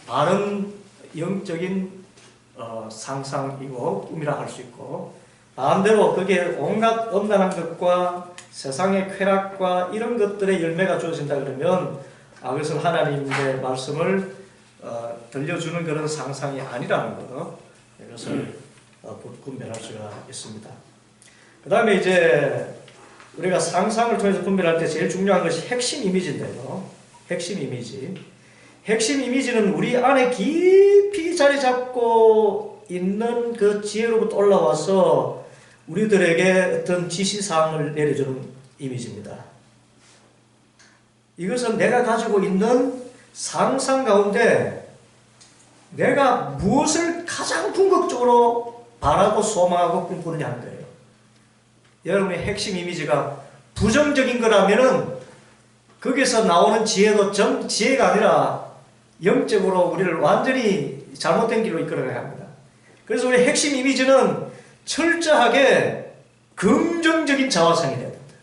바른 영적인 상상이고 꿈이라 할 수 있고, 반대로 그게 온갖 엄란한 것과 세상의 쾌락과 이런 것들의 열매가 주어진다 그러면 그것은 하나님의 말씀을 들려주는 그런 상상이 아니라는 것, 이것을 분별할 수가 있습니다. 그 다음에 이제 우리가 상상을 통해서 분별할 때 제일 중요한 것이 핵심 이미지인데요. 핵심 이미지. 핵심 이미지는 우리 안에 깊이 자리 잡고 있는 그 지혜로부터 올라와서 우리들에게 어떤 지시사항을 내려주는 이미지입니다. 이것은 내가 가지고 있는 상상 가운데 내가 무엇을 가장 궁극적으로 바라고 소망하고 꿈꾸느냐 하는 거예요. 여러분의 핵심 이미지가 부정적인 거라면은 거기서 나오는 지혜도 지혜가 아니라 영적으로 우리를 완전히 잘못된 길로 이끌어가야 합니다. 그래서 우리 핵심 이미지는 철저하게 긍정적인 자화상이 돼야 됩니다.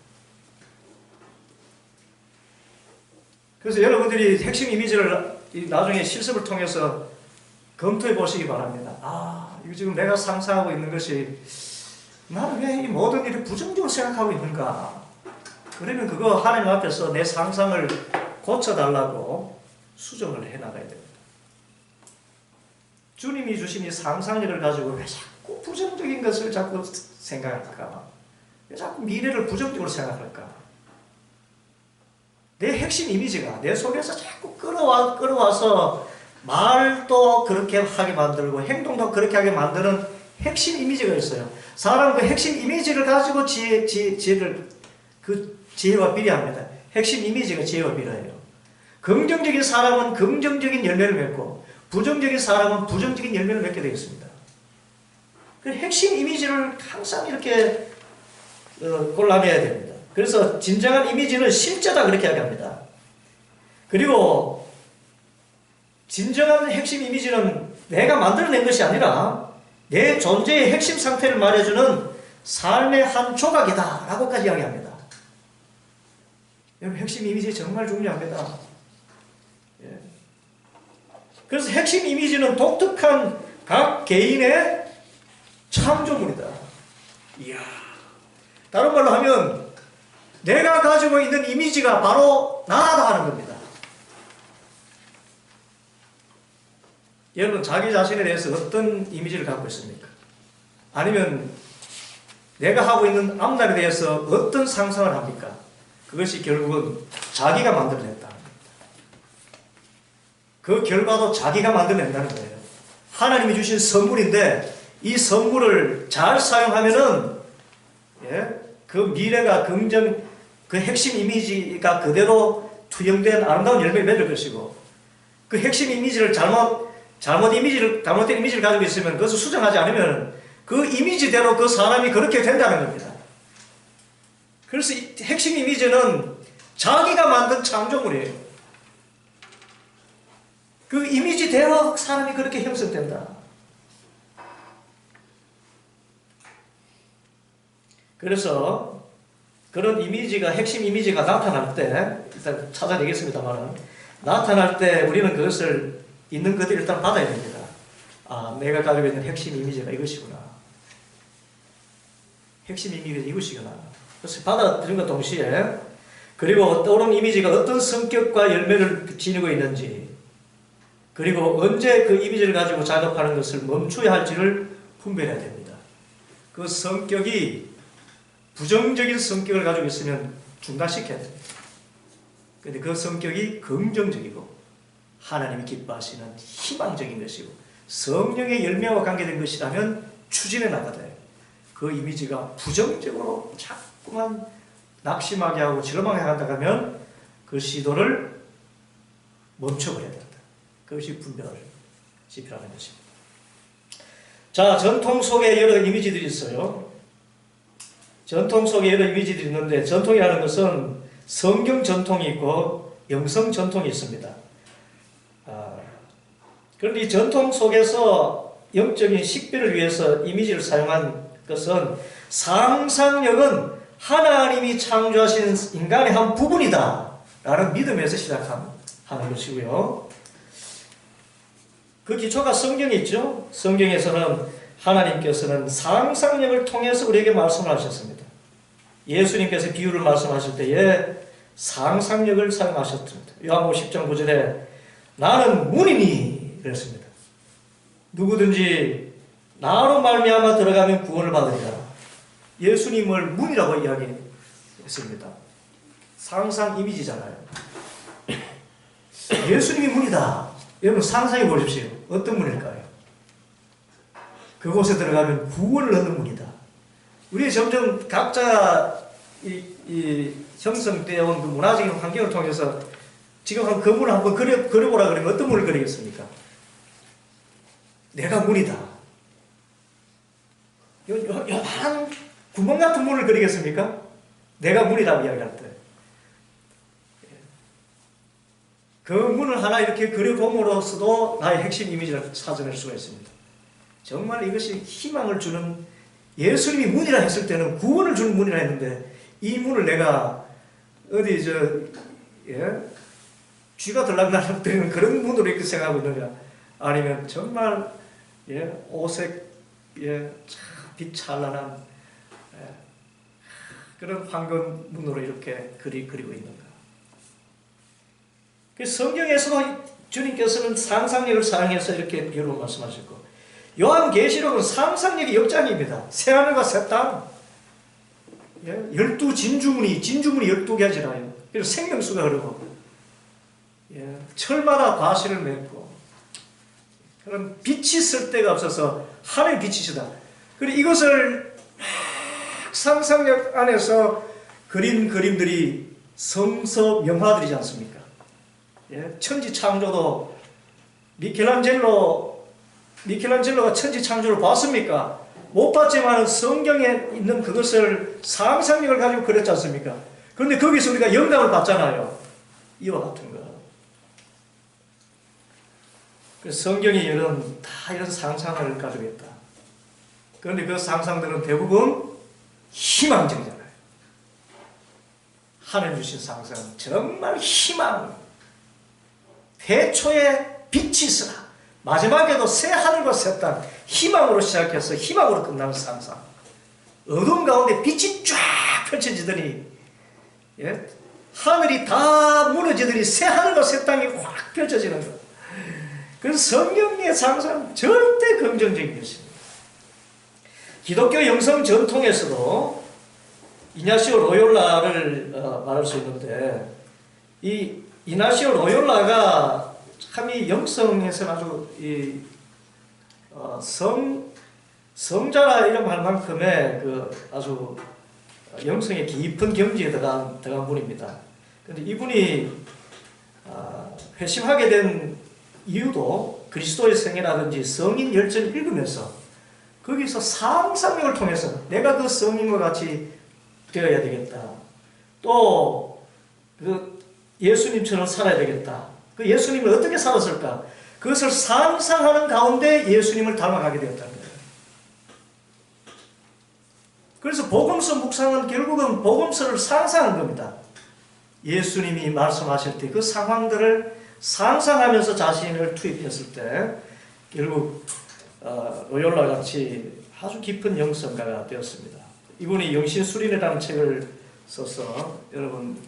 그래서 여러분들이 핵심 이미지를 나중에 실습을 통해서 검토해 보시기 바랍니다. 이거 지금 내가 상상하고 있는 것이 나는 왜 이 모든 일을 부정적으로 생각하고 있는가? 그러면 그거 하나님 앞에서 내 상상을 고쳐달라고 수정을 해나가야 됩니다. 주님이 주신 이 상상력을 가지고 왜 자꾸 부정적인 것을 자꾸 생각할까? 왜 자꾸 미래를 부정적으로 생각할까? 내 핵심 이미지가 내 속에서 자꾸 끌어와서 말도 그렇게 하게 만들고 행동도 그렇게 하게 만드는 핵심 이미지가 있어요. 사람은 그 핵심 이미지를 가지고 지혜와 비례합니다. 핵심 이미지가 지혜와 비례예요. 긍정적인 사람은 긍정적인 열매를 맺고 부정적인 사람은 부정적인 열매를 맺게 되겠습니다. 그 핵심 이미지를 항상 이렇게 골라내야 됩니다. 그래서 진정한 이미지는 실제다 그렇게 이야기합니다. 그리고 진정한 핵심 이미지는 내가 만들어낸 것이 아니라 내 존재의 핵심 상태를 말해주는 삶의 한 조각이다 라고까지 이야기합니다. 여러분 핵심 이미지 정말 중요합니다. 예. 그래서 핵심 이미지는 독특한 각 개인의 창조물이다. 이야. 다른 말로 하면 내가 가지고 있는 이미지가 바로 나다 하는 겁니다. 여러분 자기 자신에 대해서 어떤 이미지를 갖고 있습니까? 아니면 내가 하고 있는 앞날에 대해서 어떤 상상을 합니까? 그것이 결국은 자기가 만들어냈다. 그 결과도 자기가 만들어낸다는 거예요. 하나님이 주신 선물인데 이 선물을 잘 사용하면은 그 미래가 그 핵심 이미지가 그대로 투영된 아름다운 열매를 맺을 것이고 그 핵심 이미지를 잘못된 이미지를 가지고 있으면 그것을 수정하지 않으면 그 이미지대로 그 사람이 그렇게 된다는 겁니다. 그래서 이 핵심 이미지는 자기가 만든 창조물이에요. 그 이미지대로 사람이 그렇게 형성된다. 그래서 그런 이미지가 핵심 이미지가 나타날 때 일단 찾아내겠습니다만 나타날 때 우리는 그것을 있는 그대로 일단 받아야 됩니다. 아, 내가 가지고 있는 핵심 이미지가 이것이구나. 핵심 이미지가 이것이구나. 그래서 받아들인과 동시에 그리고 떠오른 이미지가 어떤 성격과 열매를 지니고 있는지 그리고 언제 그 이미지를 가지고 작업하는 것을 멈춰야 할지를 분별해야 됩니다. 그 성격이 부정적인 성격을 가지고 있으면 중단시켜야 됩니다. 그런데 그 성격이 긍정적이고 하나님이 기뻐하시는 희망적인 것이고 성령의 열매와 관계된 것이라면 추진해 나가야 돼요. 그 이미지가 부정적으로 자꾸만 낙심하게 하고 절망하게 한다고 하면 그 시도를 멈춰버려야 된다. 그것이 분별이 필요한 것입니다. 자, 전통 속에 여러 이미지들이 있어요. 전통 속에 여러 이미지들이 있는데 전통이라는 것은 성경 전통이 있고 영성 전통이 있습니다. 그런데 이 전통 속에서 영적인 식별을 위해서 이미지를 사용한 것은 상상력은 하나님이 창조하신 인간의 한 부분이다 라는 믿음에서 시작하는 것이고요. 그 기초가 성경에 있죠. 성경에서는 하나님께서는 상상력을 통해서 우리에게 말씀을 하셨습니다. 예수님께서 비유를 말씀하실 때에 상상력을 사용하셨습니다. 요한복음 10장 9절에 나는 문이니 그랬습니다. 누구든지 나로 말미암아 들어가면 구원을 받으리라. 예수님을 문이라고 이야기했습니다. 상상 이미지잖아요. 예수님이 문이다. 여러분 상상해 보십시오. 어떤 문일까요? 그곳에 들어가면 구원을 얻는 문이다. 우리 점점 각자 이 형성되어 온 그 문화적인 환경을 통해서 지금 한 건물을 한번 그려보라 그러면 어떤 문을 그리겠습니까? 내가 문이다. 요한 구멍 같은 문을 그리겠습니까? 내가 문이라고 이야기할 때. 그 문을 하나 이렇게 그려봄으로써도 나의 핵심 이미지를 찾아낼 수가 있습니다. 정말 이것이 희망을 주는 예수님이 문이라 했을 때는 구원을 주는 문이라 했는데 이 문을 내가 어디 쥐가 들락날락거리는 그런 문으로 이렇게 생각하고 있는가 아니면 정말 오색 빛찬란한 그런 황금 문으로 이렇게 그리고 있는가. 성경에서도 주님께서는 상상력을 사용해서 이렇게 비유로 말씀하셨고 요한계시록은 상상력의 역장입니다. 새하늘과 새 땅. 예? 12진주문이 12가지라요. 그래서 생명수가 흐르고, 예? 철마다 과실을 맺고, 그런 빛이 쓸 데가 없어서 하늘의 빛이시다. 그리고 이것을 상상력 안에서 그린 그림들이 성서 명화들이지 않습니까? 예? 천지 창조도 미켈란젤로가 천지 창조를 봤습니까? 못 봤지만 성경에 있는 그것을 상상력을 가지고 그렸지 않습니까? 그런데 거기서 우리가 영감을 받잖아요. 이와 같은 거. 그래서 성경이 다 이런 상상을 가지고 있다. 그런데 그 상상들은 대부분 희망적이잖아요. 하나님 주신 상상, 정말 희망. 태초에 빛이 있으나 마지막에도 새 하늘과 새 땅, 희망으로 시작해서 희망으로 끝나는 상상. 어둠 가운데 빛이 쫙 펼쳐지더니, 예? 하늘이 다 무너지더니 새 하늘과 새 땅이 확 펼쳐지는 것. 그래서 성경의 상상 절대 긍정적인 것입니다. 기독교 영성 전통에서도 이냐시오 로욜라를 말할 수 있는데, 이 이나시오 로욜라가 참 이 영성에서 아주 성자라 이름 할 만큼의 그 아주 영성의 깊은 경지에 들어간 분입니다. 그런데 이분이 회심하게 된 이유도 그리스도의 생애라든지 성인 열전을 읽으면서 거기서 상상력을 통해서 내가 그 성인과 같이 되어야 되겠다. 또 그 예수님처럼 살아야 되겠다. 그 예수님을 어떻게 살았을까? 그것을 상상하는 가운데 예수님을 닮아가게 되었다는 거예요. 그래서 복음서 묵상은 결국은 복음서를 상상한 겁니다. 예수님이 말씀하실 때 그 상황들을 상상하면서 자신을 투입했을 때 결국 로욜라 같이 아주 깊은 영성가가 되었습니다. 이분이 영신수련이라는 책을 써서 여러분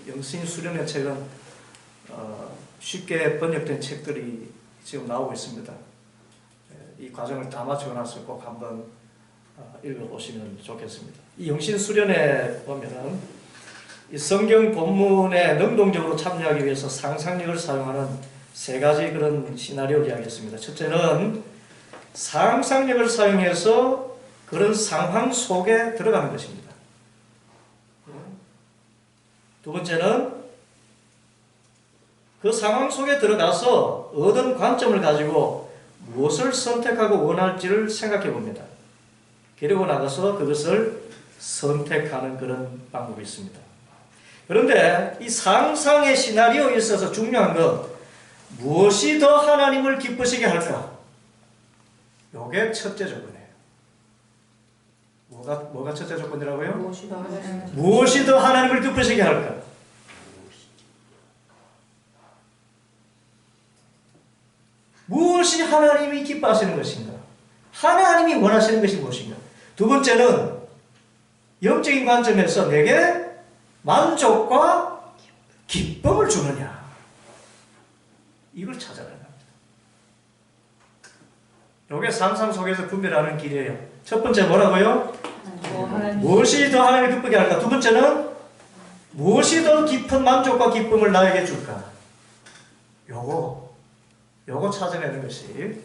영신수련의 책은 쉽게 번역된 책들이 지금 나오고 있습니다. 이 과정을 다 마치고 나서 꼭 한번 읽어보시면 좋겠습니다. 이 영신수련에 보면은 이 성경 본문에 능동적으로 참여하기 위해서 상상력을 사용하는 세 가지 그런 시나리오를 이야기했습니다. 첫째는 상상력을 사용해서 그런 상황 속에 들어가는 것입니다. 두 번째는 그 상황 속에 들어가서 얻은 관점을 가지고 무엇을 선택하고 원할지를 생각해 봅니다. 그리고 나가서 그것을 선택하는 그런 방법이 있습니다. 그런데 이 상상의 시나리오에 있어서 중요한 건 무엇이 더 하나님을 기쁘시게 할까? 이게 첫째 조건이에요. 뭐가 첫째 조건이라고요? 무엇이 더 하나님을 기쁘시게 할까? 무엇이 하나님이 기뻐하시는 것인가? 하나님이 원하시는 것이 무엇인가? 두 번째는 영적인 관점에서 내게 만족과 기쁨을 주느냐? 이걸 찾아가야 합니다. 이게 상상 속에서 분별하는 길이에요. 첫 번째 뭐라고요? 무엇이 더 하나님을 기쁘게 할까? 두 번째는 무엇이 더 깊은 만족과 기쁨을 나에게 줄까? 요거 찾아내는 것이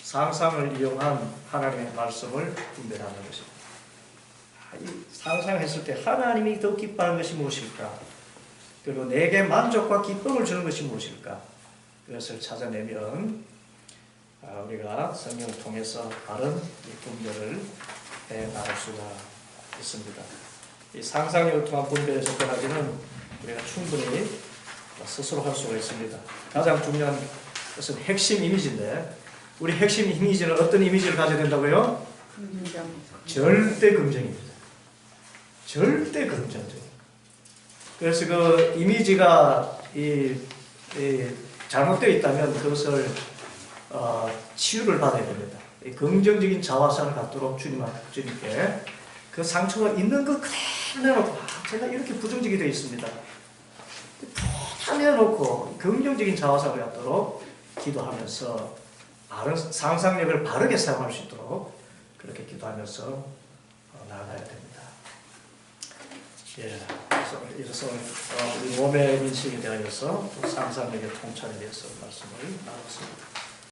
상상을 이용한 하나님의 말씀을 분별하는 것입니다. 이 상상했을 때 하나님이 더 기뻐하는 것이 무엇일까? 그리고 내게 만족과 기쁨을 주는 것이 무엇일까? 그것을 찾아내면 우리가 성경을 통해서 바른 분별을 해 나갈 수가 있습니다. 이 상상력을 통한 분별에 접근하기는 우리가 충분히 스스로 할 수가 있습니다. 가장 중요한 것은 핵심 이미지인데 우리 핵심 이미지는 어떤 이미지를 가져야 된다고요? 절대 긍정입니다. 절대 긍정적. 그래서 그 이미지가 잘못되어 있다면 그것을 치유를 받아야 됩니다. 긍정적인 자화상을 갖도록 주님께 그 상처가 있는 것 그대로 내놓고 제가 이렇게 부정적이 되어 있습니다. 다 내놓고 긍정적인 자화상을 갖도록 기도하면서 바른 상상력을 바르게 사용할 수 있도록 그렇게 기도하면서 나아가야 됩니다. 예, 그래서 우리 몸의 인식에 대하여서 상상력의 통찰에 대해서 말씀을 나눴습니다.